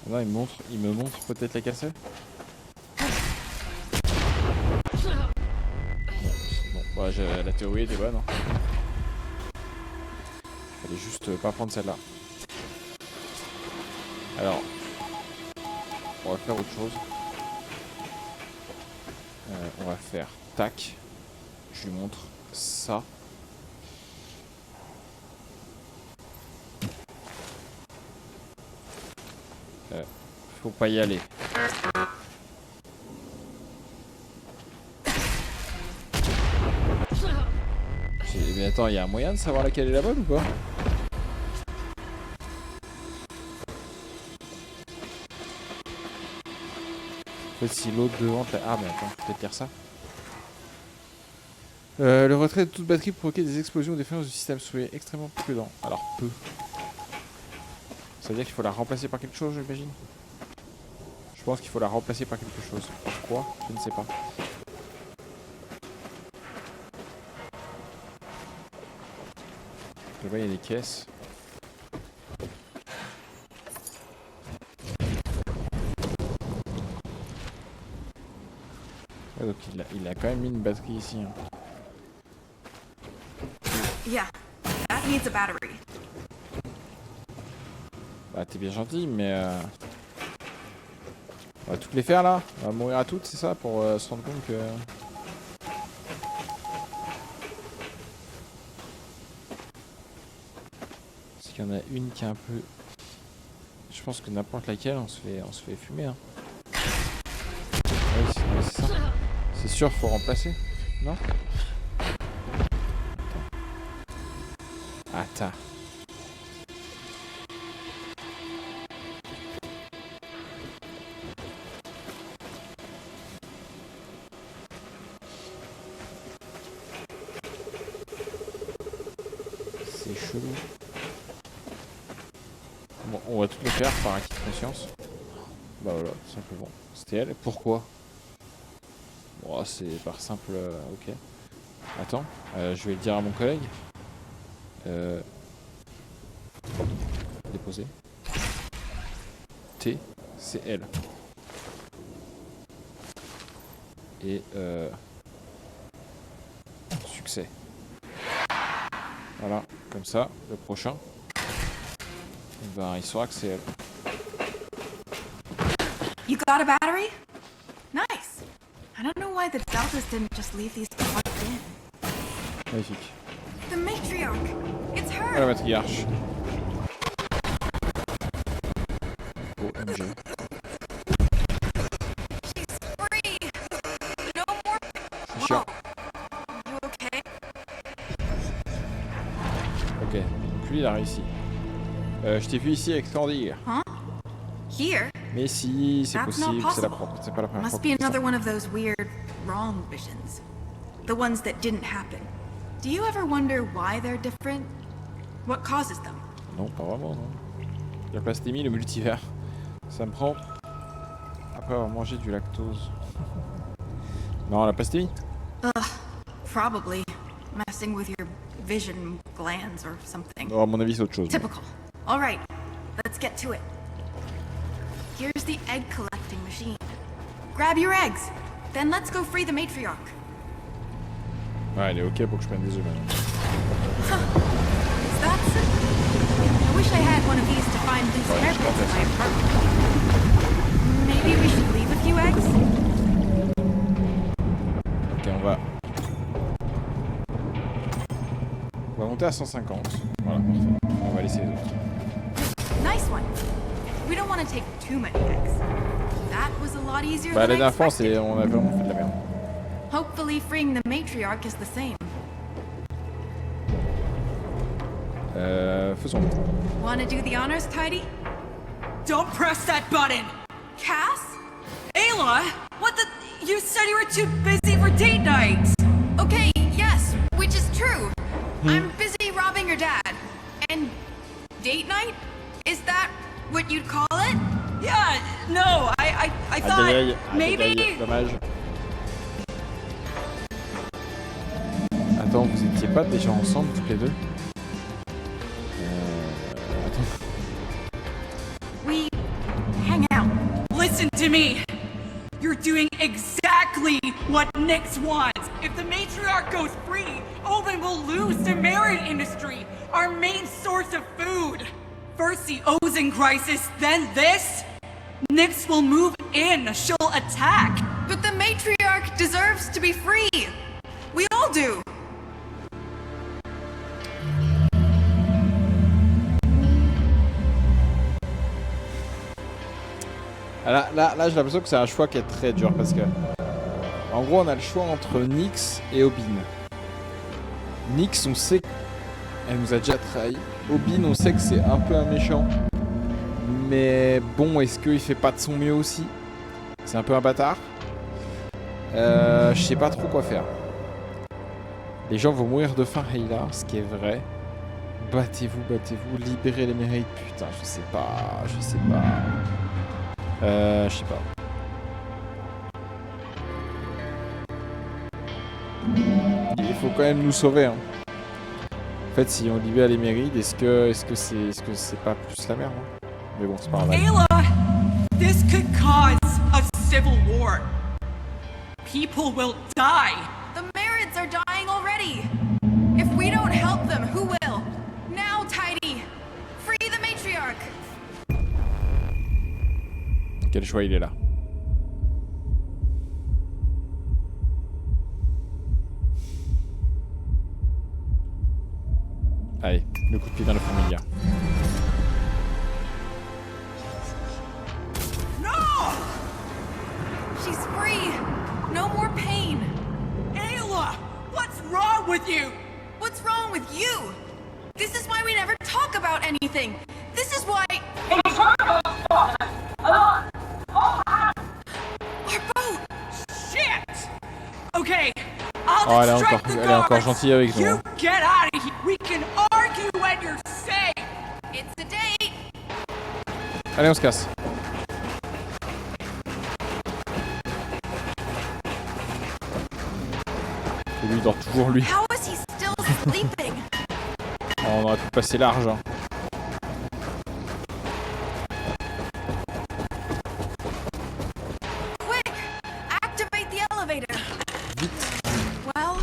Ah non, il me montre peut-être la cassette. Bon, bah, la théorie était bonne. Hein. Fallait juste pas prendre celle-là. Alors, on va faire autre chose. On va faire tac. Je lui montre ça. Faut pas y aller. Mais attends, il y a un moyen de savoir laquelle est la bonne ou pas? En fait, si l'autre devant... Ah mais attends, faut peut-être lire ça. Le retrait de toute batterie provoquait des explosions ou des faillances du système. Soyez extrêmement prudent. Alors peu. Ça veut dire qu'il faut la remplacer par quelque chose, j'imagine. Je pense qu'il faut la remplacer par quelque chose. Pourquoi? Je ne sais pas. Là-bas, il y a des caisses. Ouais, donc il a quand même mis une batterie ici. Hein.
Yeah, that needs a battery.
Bah t'es bien gentil, mais on va toutes les faire là. On va mourir à toutes, c'est ça, pour se rendre compte que... Parce qu'il y en a une qui est un peu... Je pense que n'importe laquelle, on se fait fumer. Hein. Ouais, c'est ça. C'est sûr, faut remplacer. Non? Attends. C'est chelou. Bon, on va tout le faire par acquis de conscience. Bah voilà, tout simplement. C'était elle. Pourquoi? Bon, c'est par simple... ok. Attends, je vais le dire à mon collègue. Déposer. T, c'est elle. Et succès. Voilà, comme ça, le prochain, ben, il saura que c'est elle.
You got a battery? Nice. I don't know why the Deltas didn't just leave these plugged in.
Magnifique.
The matriarch. It's her.
Ah, la matriarche. OMG.
She's free. No more.
C'est chiant.
You okay?
Ok, donc lui il a réussi. Je t'ai vu ici avec Candy.
Huh? Here?
Mais si, c'est
That's not
possible, c'est
possible.
c'est pas la première fois.
Must be another one of those weird, wrong visions. The ones that didn't happen. Do you ever wonder why they're different? What causes them?
Non, pas vraiment, non. La plastémie, le multivers. Ça me prend après avoir mangé du lactose. Non, la plastémie.
Probably messing with your vision glands or something.
Non, à mon avis, c'est autre chose.
Typical. All right, let's get to it. Here's the egg collecting machine. Grab your eggs. Then let's go free the matriarch.
Ouais, elle est ok pour que je prenne des œufs maintenant.
Is that simple? I wish I had one of these to find loose hairpins in my apartment. Maybe we should leave a few eggs?
Ok, on va monter à 150. Voilà, parfait. On va laisser les autres.
Nice one. We don't want to take too many eggs. That was a lot easier
Bah, la
than I
dernière fois,
expected.
on a vraiment fait de la merde.
Hopefully freeing the matriarch is the same.
Faisons.
Want to do the honors, Tidy?
Don't press that button!
Cass?
Ayla! What the? You said you were too busy for date night!
Okay, yes, which is true. I'm busy robbing your dad. And date night? Is that what you'd call it?
Yeah, no, I
Aïe,
thought
aïe, aïe,
maybe.
aïe, aïe, dommage. Attends, vous étiez pas déjà ensemble toutes les deux? Attends.
We hang out.
Listen to me. You're doing exactly what Nyx wants. If the matriarch goes free, Owen will lose the merit industry, our main source of food. First the Ozen crisis, then this. Nyx will move in. She'll attack.
But the matriarch deserves to be free. We all do.
Là, j'ai l'impression que c'est un choix qui est très dur parce que, en gros, on a le choix entre Nyx et Obin. Nyx, on sait qu'elle nous a déjà trahi. Obin, on sait que c'est un peu un méchant. Mais bon, est-ce qu'il fait pas de son mieux aussi? C'est un peu un bâtard. Je sais pas trop quoi faire. Les gens vont mourir de faim, Hayla, ce qui est vrai. Battez-vous, libérez les mérites. Putain, je sais pas. Je sais pas. Il faut quand même nous sauver. Hein. En fait, si on libère les mérites, est-ce que c'est pas plus la merde? Hein? Mais bon, c'est pas grave.
Ayla, this could cause a civil war. People will die.
The Marids are dying already. If we don't help them, who will? Now, Tidy! Free the matriarch!
Quel choix il est là? Allez, le coup de pied dans la fourmilière.
No!
She's free! No more pain!
Ayla, what's wrong with you?
What's wrong with you? This is why we never talk about anything! This is why... Our boat!
Shit! Okay, I'll
Oh,
distract the
elle est encore
guards.
gentille avec nous.
You
Hein.
get out of here. We can argue when you're safe.
It's a date!
Allez, on se casse. Et lui, il dort toujours, lui.
How is he still sleeping?
On aurait pu passer large. Hein.
Quick! Activate the elevator!
Vite.
Well,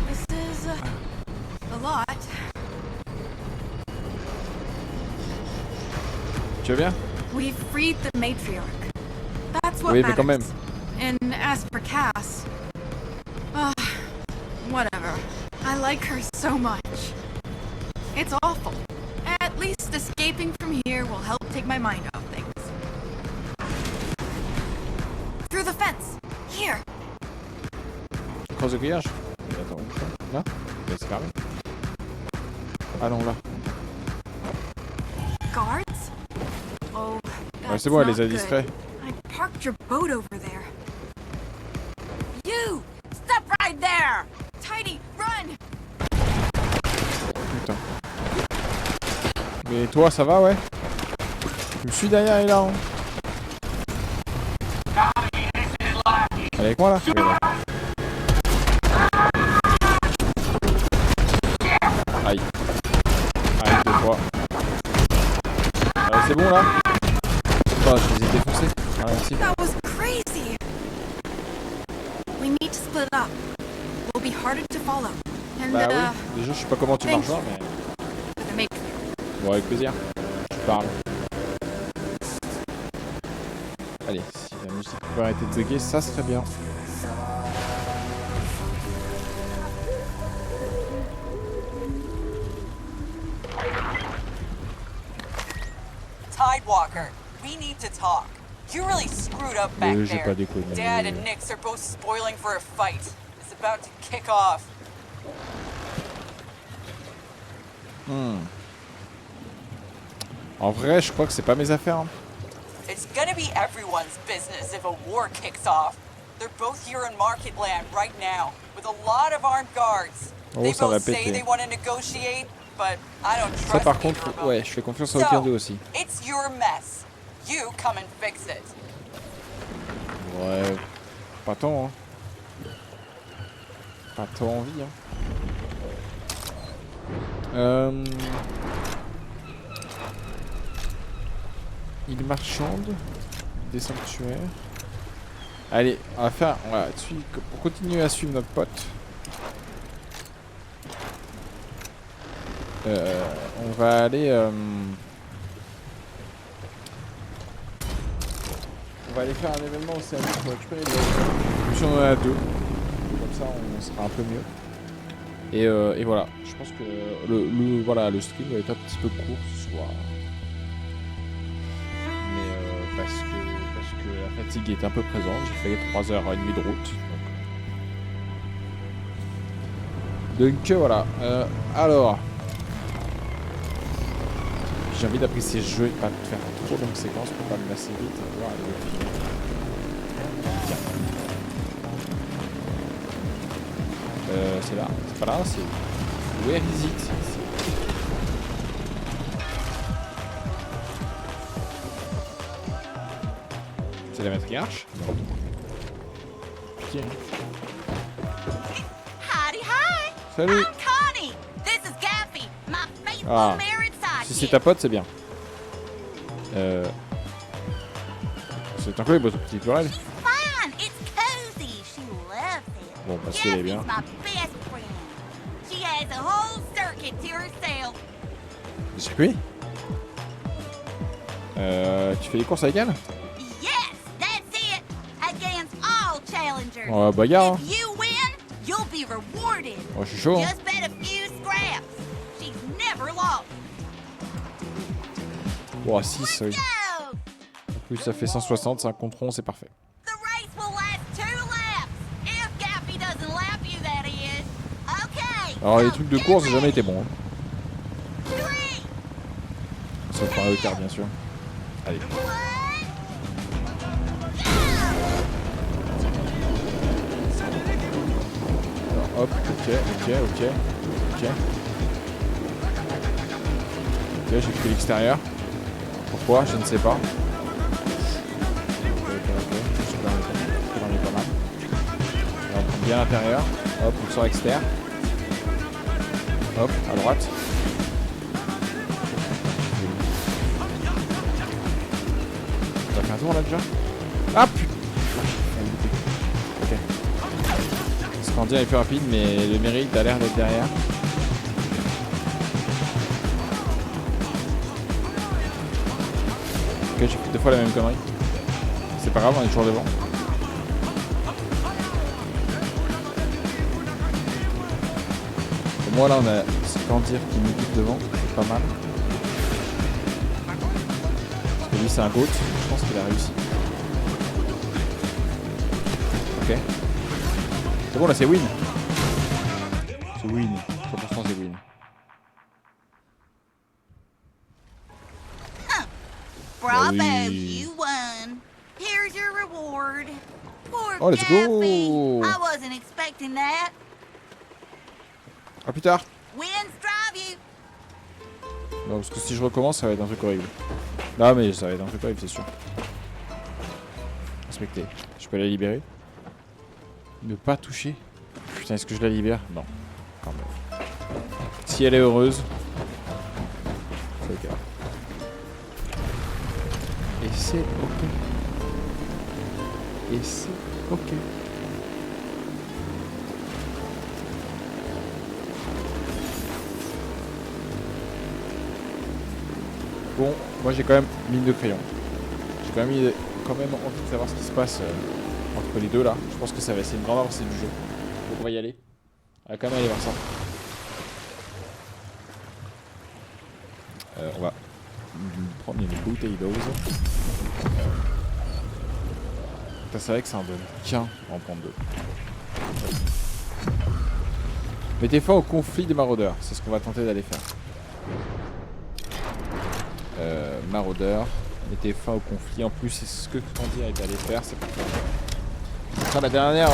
this is a lot.
Tu vas bien?
We've freed the matriarch. That's what
Oui, mais quand
matters.
même.
And as for Cass, whatever. I like her so much. It's awful. At least escaping from here will help take my mind off things. Through the fence. Here.
Croise le grillage. Attends, là? C'est carré. Ah non, là.
Guards? Oh,
Ouais,
that's
c'est bon, elle
not
les a
good.
distraits.
I parked your boat over there.
You! Stop right there!
Tidy, run!
Putain. Mais toi, ça va, ouais? Je me suis derrière, elle est là. Hein. Elle est avec moi, là? Oui, là. Aïe. Aïe, 2 fois. C'est bon, là? Putain, je les ai défoncés. Ah, merci.
That was crazy. We need to split up. We'll be harder to follow. And
Bah oui, déjà, je sais pas comment tu marches là, mais...
the matriarch.
Bon, avec plaisir. Je parle. Allez, si la musique peut arrêter de bugger, ça serait bien.
Tidewalker, we need to talk. You really screwed up back
J'ai pas
there.
déconné.
Dad and Nyx are both spoiling for a fight. It's about to kick off.
En vrai, je crois que c'est pas mes affaires. Hein.
It's gonna be everyone's business if a war kicks off. They're both here in Market Land right now, with a lot of armed guards.
En gros, ça va péter. Ça, par contre, ouais, je fais confiance à aucun d'eux aussi. Ouais, pas tant, hein. Pas tant envie, hein. Il marchande des sanctuaires. Allez, on va faire, pour continuer à suivre notre pote. On va aller faire un événement au service pour récupérer des items. Si on en a 2, comme ça on sera un peu mieux. Et voilà, je pense que le stream va être un petit peu court ce soir. Mais parce que la fatigue est un peu présente, j'ai fait 3h30 de route. Donc voilà, alors... J'ai envie d'apprécier ce jeu et de pas faire trop longue séquence pour pas me lasser vite. Voir c'est là, c'est pas là, c'est... Where is it? C'est la matriarche? Non. Putain. Salut! Ah, si c'est ta pote, c'est bien. C'est encore une bonne petite plurale. Bon, bah si elle est bien. Circuit? Tu fais les courses avec elle? Oh, bagarre, hein. Oh, je suis chaud, hein. Oh, 6, oui. En plus, ça fait 160, c'est un contre rond, c'est parfait. Alors, les trucs de course, j'ai jamais été bon. Hein. Sauf par le quart, bien sûr. Allez. Alors, hop, ok. Ok, j'ai fait l'extérieur. Pourquoi? Je ne sais pas. Ok. Super, on est pas mal. On prend bien l'intérieur. Hop, on sort externe. Hop, à droite. On va faire un tour là déjà. Ah putain. Ok. Scandia est plus rapide, mais le mérite a l'air d'être derrière. Ok, j'ai fait 2 fois la même connerie. C'est pas grave, on est toujours devant. Pour moi, là, on a Scandir qui nous pique devant. C'est pas mal. Parce que lui, c'est un GOAT. Je pense qu'il a réussi. Ok. C'est bon, là, c'est win. C'est win. 100% c'est win.
Bravo,
oui.
you won. Here's your reward. Poor
Oh, let's go.
Gaffy. I wasn't expecting that.
A plus tard.
Winds drive you.
Non, parce que si je recommence, ça va être un truc horrible. Non, mais ça va être un truc horrible, c'est sûr. Respectez. Je peux la libérer. Ne pas toucher. Putain, est-ce que je la libère? Non. Quand même. Si elle est heureuse. C'est ok. Et c'est ok. Et c'est ok. Bon, moi j'ai quand même mine de crayon. J'ai quand même envie de savoir ce qui se passe entre les deux là. Je pense que ça va essayer une grande avancée du jeu. Donc on va y aller. On va quand même aller voir ça. On va prendre une bouteille d'eau. C'est vrai que ça en donne qu'un en prendre 2. Mettez fin au conflit des maraudeurs. C'est ce qu'on va tenter d'aller faire. Maraudeurs. Mettez fin au conflit. En plus, c'est ce que Candy est allé faire. C'est pour ça. Ce sera la dernière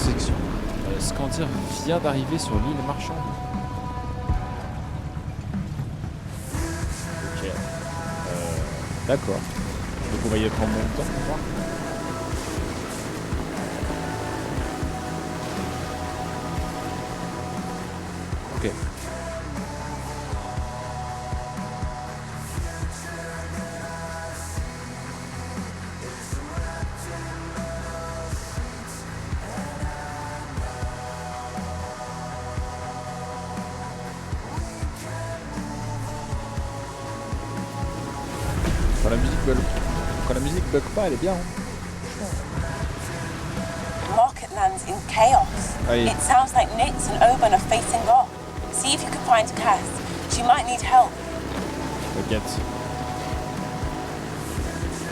section. Scandir vient d'arriver sur l'île marchande. Ok. D'accord. Donc on va y être en même temps, on va voir. Ok. Quand la musique bug pas, elle est bien. Hein.
Market lands in chaos.
Allez.
It sounds like Nix and Oban are facing off. See if you can find Cass. She might need help.
T'inquiète.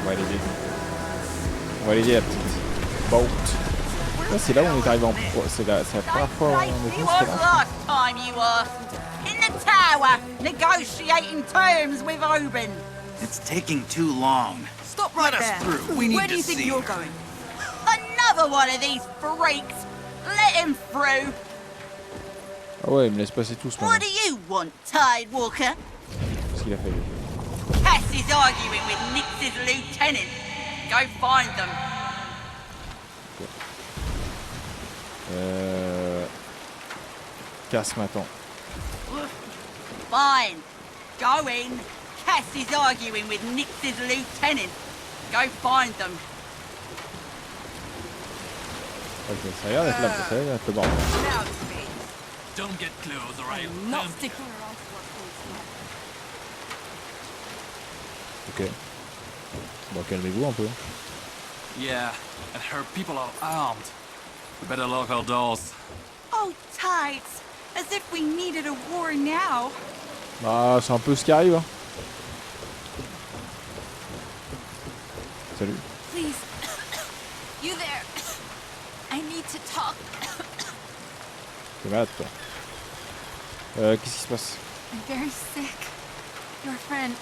On va l'aider. On va l'aider la petite. Boat. Là, c'est là où on est arrivé en pro. C'est la première fois où on est venu.
was last time you were in the tower negotiating terms with Oban.
It's taking too long.
Stop right
Let us
there.
through. We need
Where
to
do you think
see
you're
her.
going? Another one of these freaks. Let him through.
Ah ouais, il me laisse passer tous maintenant.
What do you want, Tide Walker?
Qu'est-ce qu'il a fait lui?
Cass is arguing with Nix's lieutenant. Go find them.
Cass m'attend.
Fine. Go in. Cass is arguing with Nix's lieutenant. Go find them.
Ok, ça a l'air d'être le bordel.
Don't get close or I'll
Not sticking around for what goes
Ok. Bon, calmez-vous un peu.
Yeah, and her people are armed. We better lock our doors.
Oh, Tides. As if we needed a war now.
Bah, c'est un peu ce qui arrive. Hein. Salut.
Please. You there. I need to talk.
T'es malade, toi. Qu'est-ce qui se passe?
I'm very sick. Your friend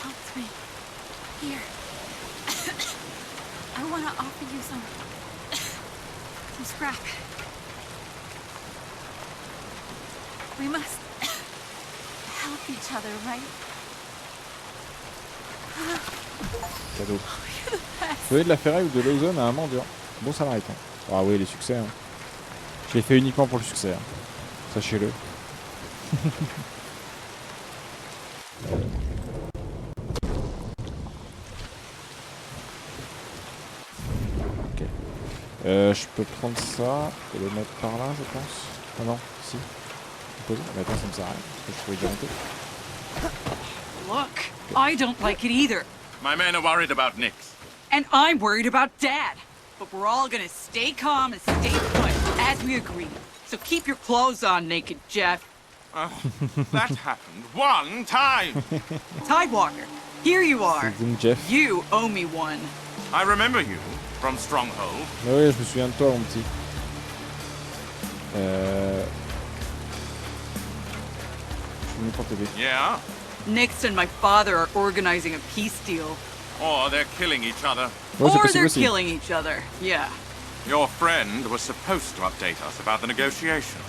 helped me. Here. I want to offer you some scrap. We must help each other, right?
Cadeau. Vous voyez de la ferraille ou de l'ozone à un mendiant. Bon samaritain. Ah oui, les succès. Hein. Je l'ai fait uniquement pour le succès. Hein. Sachez-le. Ok. Je peux prendre ça et le mettre par là, je pense. Ah non, si. Mais attends, ça me sert à rien. Parce que je pouvais démonter.
Look, I don't like it either.
My men are worried about Nix.
And I'm worried about Dad. But we're all gonna stay calm and stay put, as we agreed. So keep your clothes on, Naked Jeff.
That happened one time.
Tidewalker, here you are.
C'est donc Jeff.
You owe me one.
I remember you from Stronghold.
Ah oui, je me souviens de toi, mon petit. Je suis venu pour t'aider.
Yeah?
Nix and my father are organizing a peace deal.
Or they're killing each other.
Ouais, c'est
Or
possible
they're
aussi.
killing each other, yeah.
Your friend was supposed to update us about the negotiations.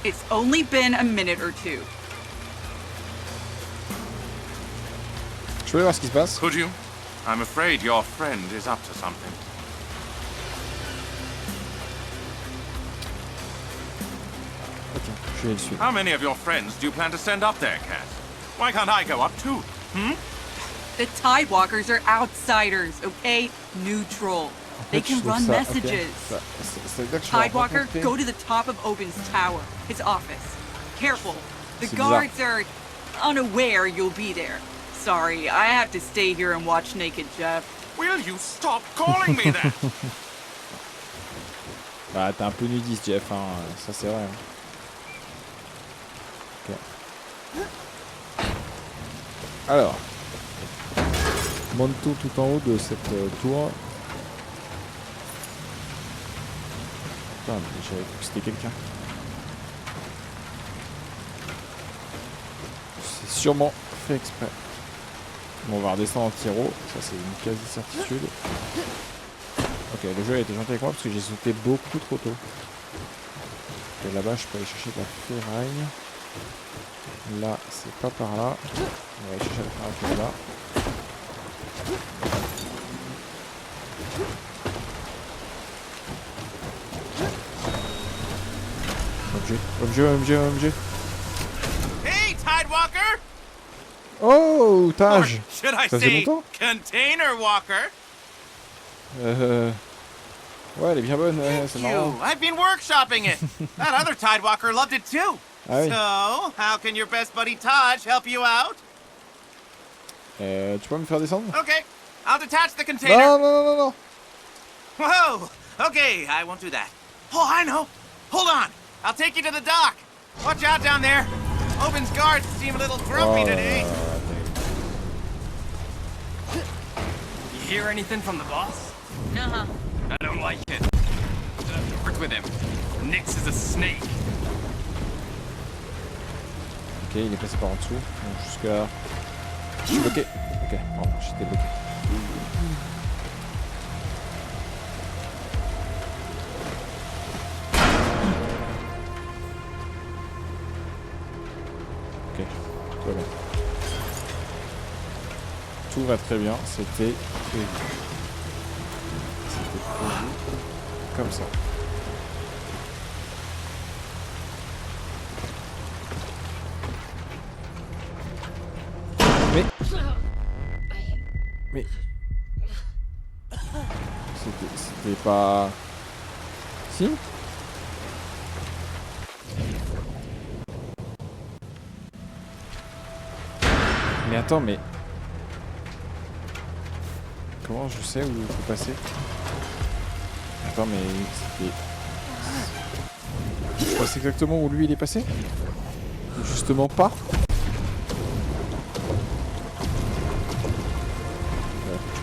It's only been a minute or two.
Je peux voir ce qui se passe.
Could you? I'm afraid your friend is up to something.
Ok, je vais le suivre.
How many of your friends do you plan to send up there, Cat? Why can't I go up too?
The Tidewalkers are outsiders, okay? Neutral. They
En fait, je
can
trouve
run
ça- ok,
messages.
c'est-à-dire que je vais
Tidewalker,
rencontrer-
go to the top of Oben's tower, his office. Careful. The
C'est
guards are unaware you'll be there. Sorry, I have to stay here and watch Naked Jeff.
Will you stop calling me that?
Bah, t'es un peu nudiste, Jeff, hein. Ça c'est vrai. Hein. Ok. Alors. Montons tout en haut de cette tour. Putain, mais j'avais cru que c'était quelqu'un. C'est sûrement fait exprès. Bon, on va redescendre en tiro, ça c'est une quasi-certitude. Ok, le jeu a été gentil avec moi parce que j'ai sauté beaucoup trop tôt. Et là-bas, je peux aller chercher de la ferraille. Là, c'est pas par là. On va aller chercher la ferraille qui est là. OMG.
Hey, Tidewalker!
Oh, Taj!
Should I
Ça fait
say
longtemps?
container walker?
Ouais, elle est bien bonne, ouais, c'est marrant.
I've been workshopping it. That other Tidewalker loved it too.
Ah oui.
So, how can your best buddy Taj help you out?
Tu peux me faire descendre?
Okay, I'll detach the container.
Non.
Whoa! Okay, I won't do that. Oh, I know. Hold on. I'll take you to the dock. Watch out down there. Oben's guards seem a little grumpy today.
You hear anything from the boss?
Uh-huh.
I don't like it. I'll have to work with him. Nix is a snake.
Ok, il est passé par en dessous. Donc jusque là. Je suis bloqué. Ok, pardon, j'étais bloqué. Ok, tout va bien. Tout va très bien, c'était prévu. C'était prévu comme ça. Mais... C'était pas... Si? Mais attends, mais... Comment je sais où il faut passer? Attends, mais c'était... Je pense exactement où lui il est passé? Ou justement pas?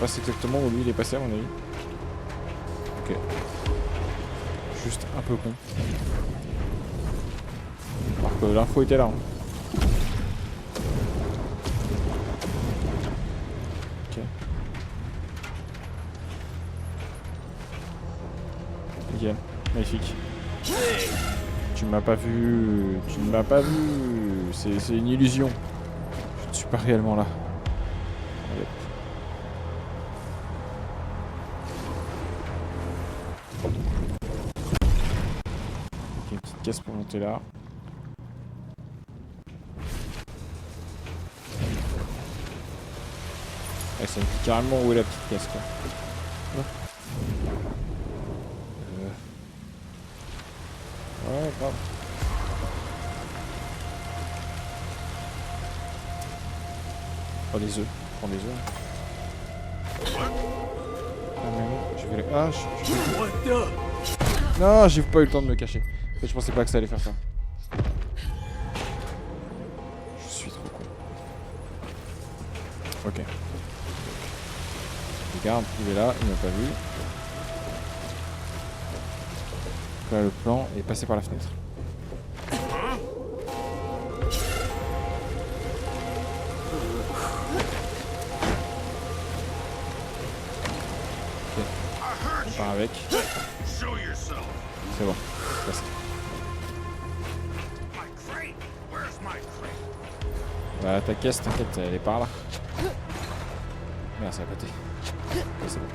Je sais exactement où lui il est passé à mon avis. Ok. Juste un peu con. Alors que l'info était là. Hein. Ok. Nickel. Magnifique. Tu ne m'as pas vu. Tu ne m'as pas vu. C'est une illusion. Je ne suis pas réellement là. Allez. Caisse pour monter là. Ouais, ça me dit carrément où est la petite caisse quoi. Ouais, grave. Prends des œufs. Prends des œufs. Ah, mais non, je vais les... Ah, non, j'ai pas eu le temps de me cacher. Je pensais pas que ça allait faire ça. Je suis trop con. Ok. Regarde, il est là, il m'a pas vu. Là, le plan est passé par la fenêtre. Ok. On part avec. C'est bon. Presque. Bah ta caisse, t'inquiète, elle est par là. Merde, c'est à côté. Okay, c'est bon.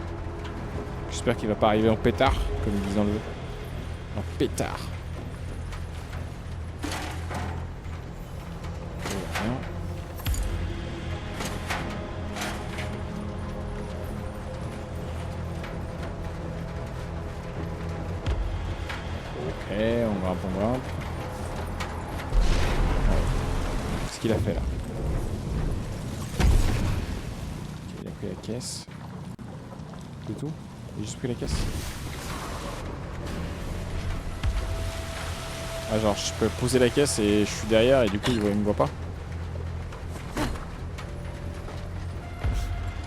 J'espère qu'il va pas arriver en pétard, comme ils disent dans le jeu. En pétard. Rien. Ok, on grimpe. Qu'est-ce qu'il a fait là? Ok, il a pris la caisse. C'est tout? Il a juste pris la caisse. Ah genre je peux poser la caisse et je suis derrière et du coup il me voit pas.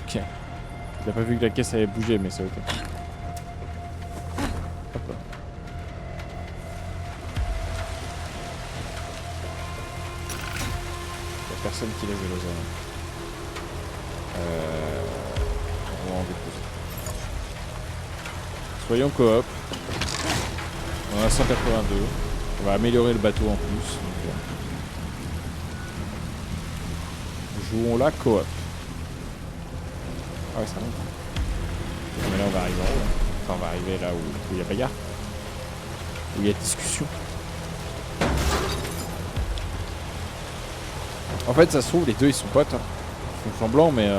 Ok. Il a pas vu que la caisse avait bougé mais c'est ok. Hop là. Y'a personne qui laisse de l'ozone. On va en déposer. Soyons coop. On On a 182. On va améliorer le bateau en plus. Donc, jouons la coop. Ah ouais, ça monte. Mais là, on va arriver en haut. Enfin, on va arriver là où il y a bagarre. Où il y a discussion. En fait, ça se trouve, les deux ils sont potes. Hein. Ils font semblant, mais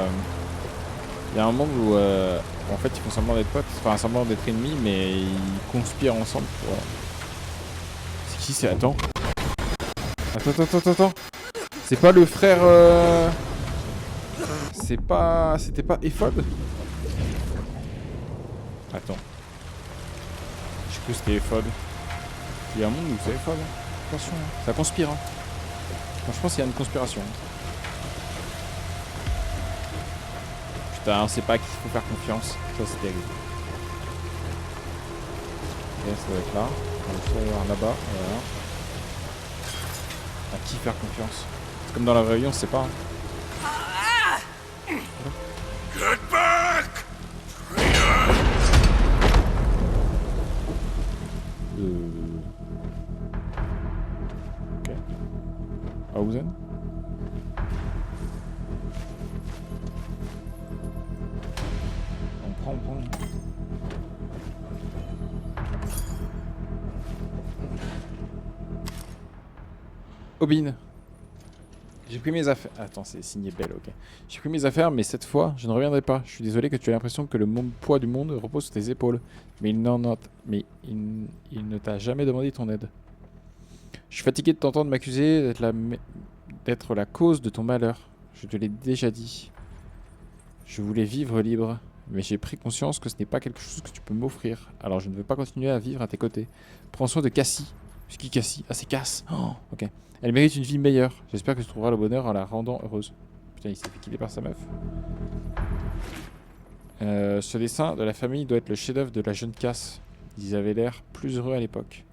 il y a un moment où en fait ils font semblant d'être potes, enfin semblant d'être ennemis, mais ils conspirent ensemble pour. C'est qui c'est? Attends. Attends. C'est pas le frère. C'est pas. C'était pas Ephod? Attends. Je sais que c'était Ephod. Il y a un monde où c'est Ephod. Attention, ça conspire. Hein. Moi, je pense qu'il y a une conspiration. Putain, on sait pas à qui il faut faire confiance. Ça, c'est terrible. Ok, ça doit être là. On va le voir là-bas. Voilà. À qui faire confiance? C'est comme dans la vraie vie, on sait pas. Hein.
Get back!
Ok. Hausen? On prend. Aubin. J'ai pris mes affaires. Attends, c'est signé Belle, ok. J'ai pris mes affaires, mais cette fois, je ne reviendrai pas. Je suis désolé que tu aies l'impression que le poids du monde repose sur tes épaules. Mais il ne t'a jamais demandé ton aide. Je suis fatigué de t'entendre m'accuser d'être la cause de ton malheur. Je te l'ai déjà dit. Je voulais vivre libre, mais j'ai pris conscience que ce n'est pas quelque chose que tu peux m'offrir. Alors je ne veux pas continuer à vivre à tes côtés. Prends soin de Cassie. C'est qui Cassie? Ah, c'est Cass. Oh, ok. Elle mérite une vie meilleure. J'espère que tu trouveras le bonheur en la rendant heureuse. Putain, il s'est fait killer par sa meuf. Ce dessin de la famille doit être le chef-d'œuvre de la jeune Cass. Ils avaient l'air plus heureux à l'époque.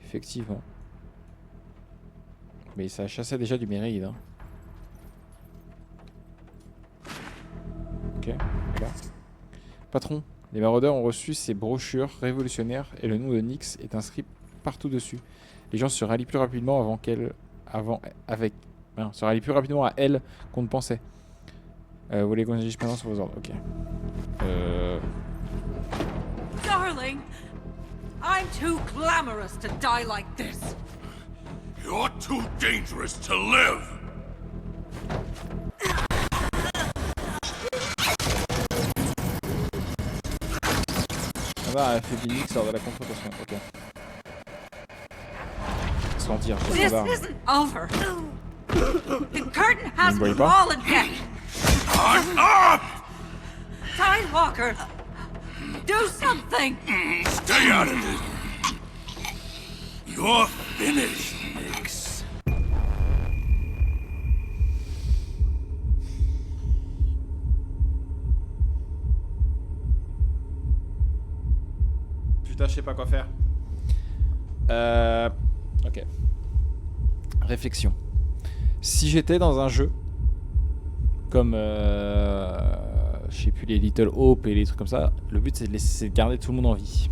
Effectivement. Mais ça chassait déjà du Méride. Hein. Ok, d'accord. Patron, les maraudeurs ont reçu ces brochures révolutionnaires et le nom de Nyx est inscrit partout dessus. Les gens se rallient plus rapidement se rallient plus rapidement à elle qu'on ne pensait. Vous voulez qu'on agisse maintenant sur vos ordres? Ok.
Darling, I'm too glamorous to die like this.
You're too dangerous to live!
Ça va, elle fait Nyx lors de la confrontation. Ok. Sans dire,
This isn't over. The curtain has
Vous ne voyez pas?
fallen yet.
I'm up!
Tidewalker, do something.
Stay out of it! You're finished, Nyx.
Putain, je sais pas quoi faire. Ok. Réflexion. Si j'étais dans un jeu comme je sais plus, les Little Hope et les trucs comme ça, le but c'est de garder tout le monde en vie.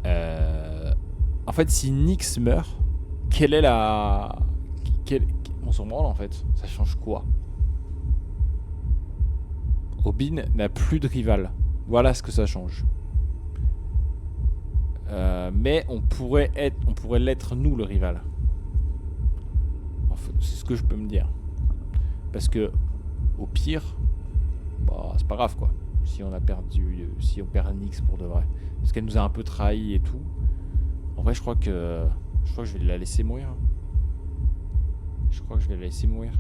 En fait, si Nyx meurt, quelle est la... On s'en branle en fait. Ça change quoi? Aubin n'a plus de rival. Voilà ce que ça change. Mais on pourrait l'être nous le rival. Enfin, c'est ce que je peux me dire. Parce que au pire, bah, c'est pas grave quoi. Si on perd Nyx pour de vrai. Parce qu'elle nous a un peu trahi et tout. En vrai, je crois que je vais la laisser mourir. Je crois que je vais la laisser mourir.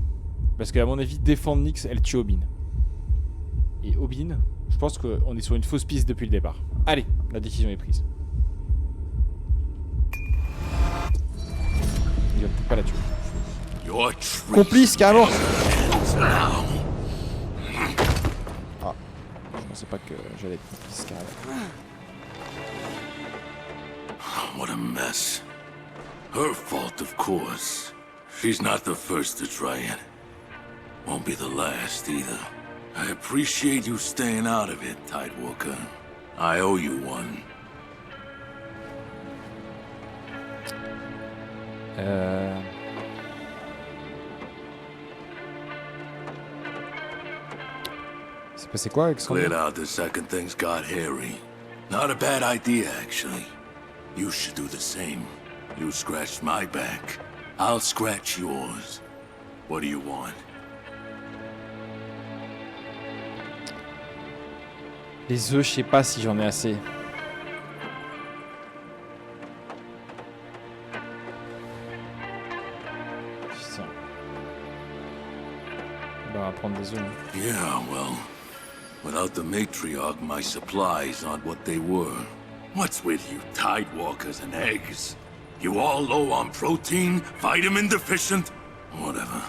Parce qu'à mon avis, défendre Nyx, elle tue Aubin. Et Aubin, je pense qu'on est sur une fausse piste depuis le départ. Allez, la décision est prise. Il va peut-être pas la tuer. Complice, carrément. Ah, je pensais pas que j'allais être complice, carrément.
What a mess. Her fault, of course. She's not the first to try it. Won't be the last, either. I appreciate you staying out of it, Tidewalker. I owe you one.
C'est passé quoi avec
Cleared out the second things got hairy. Not a bad idea, actually. You should do the same. You scratched my back. I'll scratch yours. What do you want?
Les œufs, je sais pas si j'en ai assez. Putain. On va prendre des œufs.
Yeah, well, without the matriarch, my supplies aren't what they were. What's with you tidewalkers and eggs? You all low on protein, vitamin deficient? Whatever.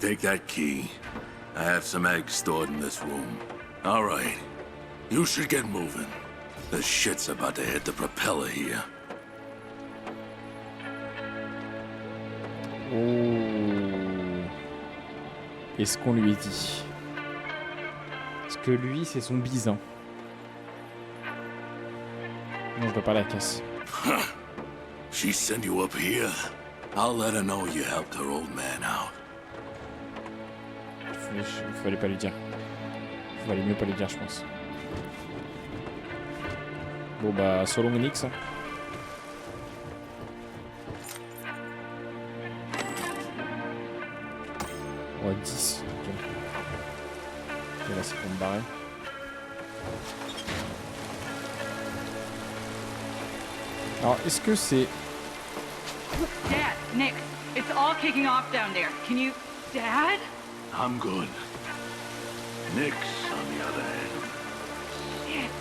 Take that key. I have some eggs stored in this room. All right. You should get moving. The shit's about to hit the propeller here.
Oh. Est-ce qu'on lui dit? Est-ce que lui, c'est son bisin? Non, je dois parler à Cass.
She sent you up here. I'll let her know you helped her old man out.
Fallait pas lui dire. Fallait mieux pas lui dire, je pense. Bon bah, selon Nix. Ouais, 10. Ok. Ok, là c'est pour me barrer. Alors, est-ce que c'est...
Dad, Nick, it's all kicking off down there. Can you... Dad?
I'm good. Nix, on the other hand.
Shit.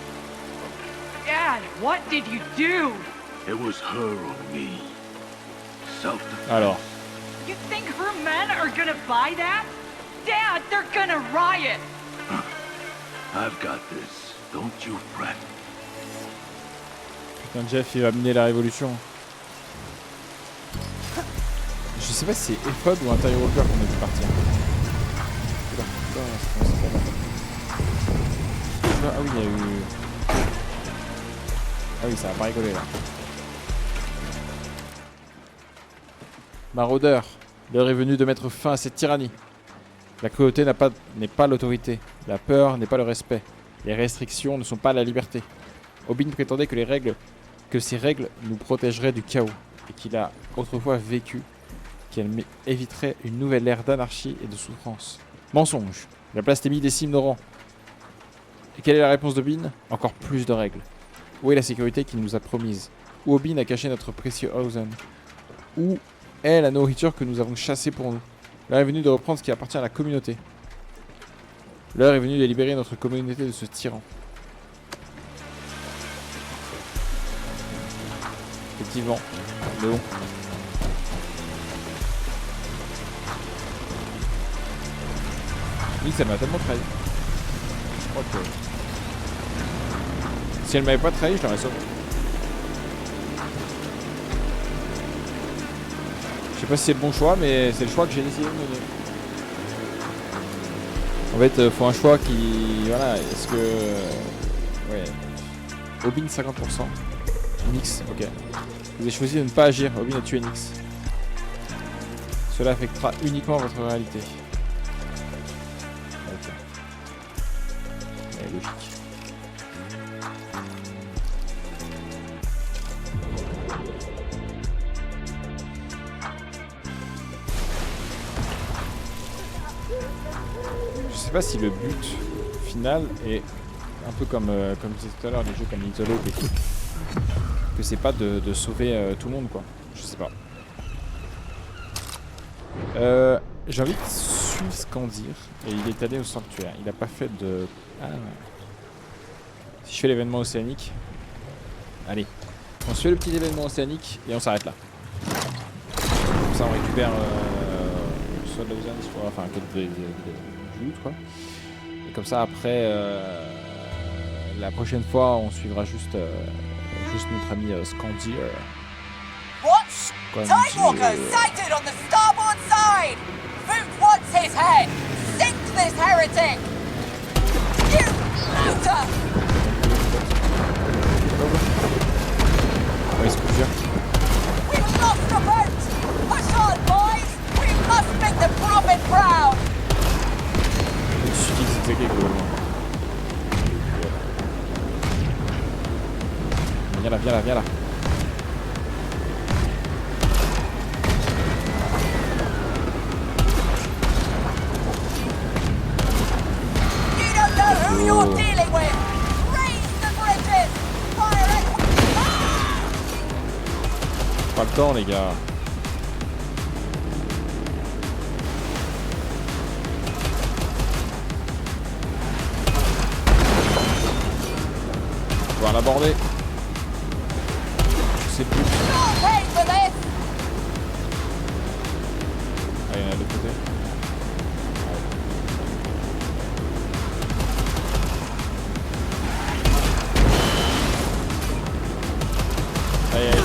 Dad, what did you do?
It was her or me. Self-defense.
Alors.
You think her men are gonna buy that? Dad, they're gonna riot!
I've got this. Don't you fret.
Putain, Jeff, il va mener la révolution. Je sais pas si c'est Ephod ou un TIE Walker qu'on a dû partir. Ah oui, il y a eu... Ah oui, ça va pas rigoler là. Maraudeur, l'heure est venue de mettre fin à cette tyrannie. La cruauté n'est pas l'autorité. La peur n'est pas le respect. Les restrictions ne sont pas la liberté. Obin prétendait que ces règles nous protégeraient du chaos et qu'il a autrefois vécu, qu'elle éviterait une nouvelle ère d'anarchie et de souffrance. Mensonge. La place t'est mise des cimes d'Oran. Et quelle est la réponse d'Obin? Encore plus de règles. Où est la sécurité qu'il nous a promise? Où Obin a caché notre précieux Ozen? Où est la nourriture que nous avons chassée pour nous? L'heure est venue de reprendre ce qui appartient à la communauté. L'heure est venue de libérer notre communauté de ce tyran. Effectivement, Léon. Oui, ça m'a tellement trahi. Je crois que... Si elle m'avait pas trahi, je l'aurais sauvé. Je sais pas si c'est le bon choix, mais c'est le choix que j'ai décidé de mener. En fait, faut un choix qui... Voilà, est-ce que... Ouais. Obin 50%. Nix, ok. Vous avez choisi de ne pas agir. Obin a tué Nix. Cela affectera uniquement votre réalité. Ok. Ouais, logique. Je sais pas si le but final est un peu comme je disais tout à l'heure, des jeux comme Little Hope et tout, que c'est pas de sauver tout le monde, quoi. Je sais pas. J'ai envie de suivre Scandir et il est allé au sanctuaire. Il a pas fait de... Ah. Si je fais l'événement océanique... Allez, on se fait le petit événement océanique et on s'arrête là. Comme ça on récupère soit de la Lausanne, soit... Enfin, quelques loot, quoi. Et comme ça après... la prochaine fois on suivra juste notre ami Scandir.
What? Tidewalker sighted on the starboard side! Root wants his head! Sink this heretic! You looter!
Ouais, c'est plusieurs.
We've lost the boat! proud.
Il suffit de zigzaguer globalement. Viens là, viens là, viens là.
You don't know who you're dealing with. Raise the bridges. Fire it.
Pas le temps, les gars. On va l'aborder. Je sais plus.
You'll pay for this.
Ah, il y en a de l'autre côté. Aïe, aïe.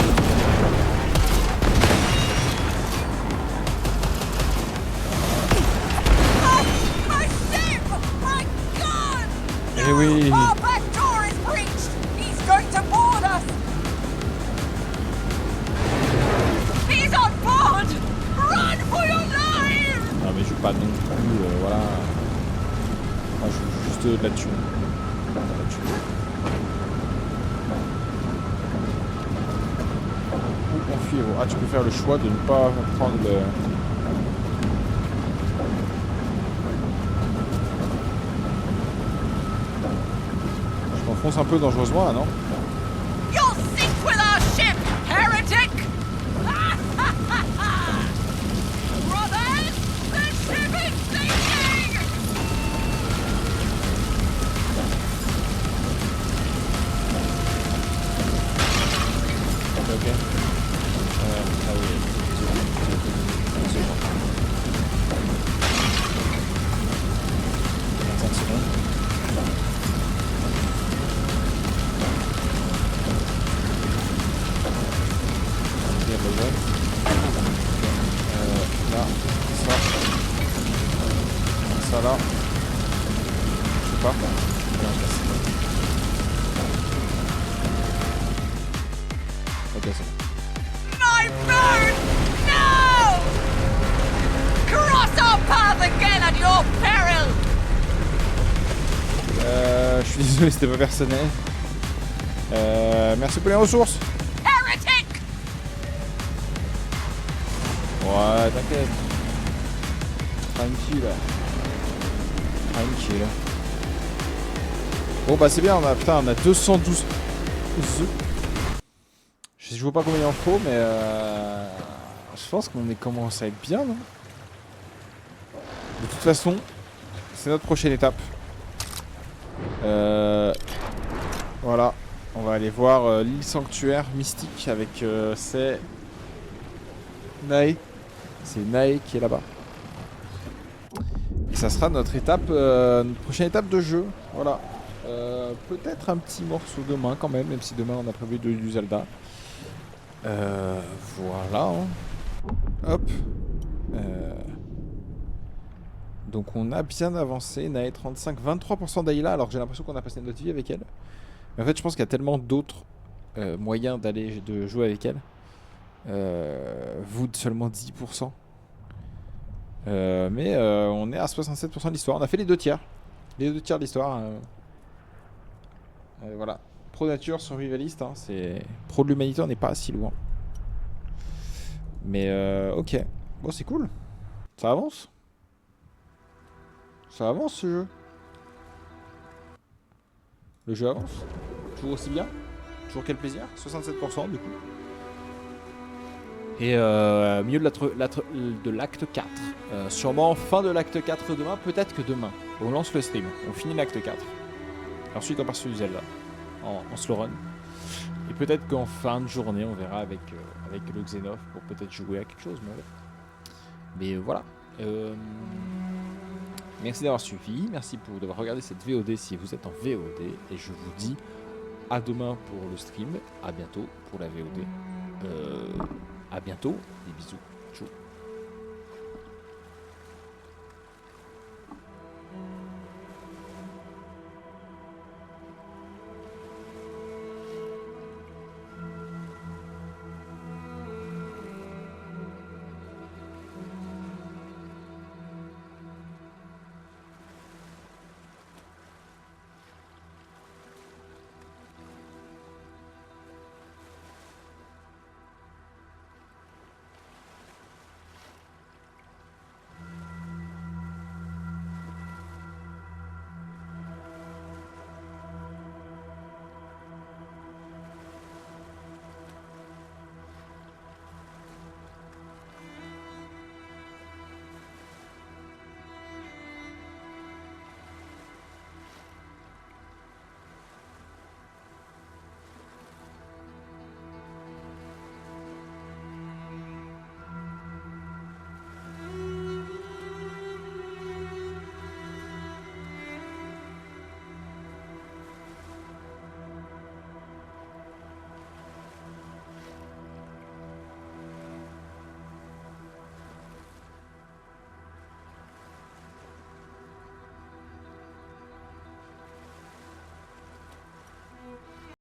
My ship! My God!
Eh oui.
Our back door is breached. He's going to board us. He's on board. Run for your life!
Non mais je veux pas non plus, voilà. Moi je veux juste de la thune. Où on fuit, ah tu peux faire le choix de ne pas prendre le... Je m'enfonce un peu dangereusement là, non?
You'll sink with our ship, heretic! Brothers, the ship is sinking!
Ok. Ah oui. 25 secondes. Là, ça là, je sais pas. Ok, c'est bon.
My bird! No! Cross our path again at your peril!
Je suis désolé, c'était pas personnel. Merci pour les ressources.
Heretic!
Ouais, t'inquiète. Tranquille. Tranquille. Bon bah c'est bien, on a 212 œufs. Je vois pas combien il en faut, mais je pense qu'on commence à être bien, non? De toute façon, c'est notre prochaine étape. Voilà, on va aller voir l'île sanctuaire mystique avec c'est Nae. C'est Nae qui est là-bas. Et ça sera notre étape, notre prochaine étape de jeu. Voilà. Peut-être un petit morceau demain quand même si demain on a prévu du Zelda. Voilà. Hein. Hop. Donc on a bien avancé. Nae 35, 23% d'Ayla. Alors j'ai l'impression qu'on a passé notre vie avec elle. Mais en fait je pense qu'il y a tellement d'autres moyens de jouer avec elle. Vous de seulement 10%. Mais on est à 67% de l'histoire. On a fait les 2 tiers. Les 2 tiers de l'histoire. Voilà. Pro nature, survivaliste. Hein, c'est... Pro de l'humanité, on n'est pas si loin. Mais ok. Bon, c'est cool. Ça avance. Ça avance ce jeu. Le jeu avance. Toujours aussi bien. Toujours quel plaisir. 67% du coup. Et milieu de l'acte 4. Sûrement fin de l'acte 4 demain. Peut-être que demain. On lance le stream. On finit l'acte 4. Ensuite on part sur du Zelda. En slow run. Et peut-être qu'en fin de journée on verra avec le Xenof pour peut-être jouer à quelque chose. Mais voilà. Merci d'avoir suivi. Merci d'avoir regardé cette VOD si vous êtes en VOD. Et je vous dis à demain pour le stream. À bientôt pour la VOD. À bientôt. Des bisous. Ciao.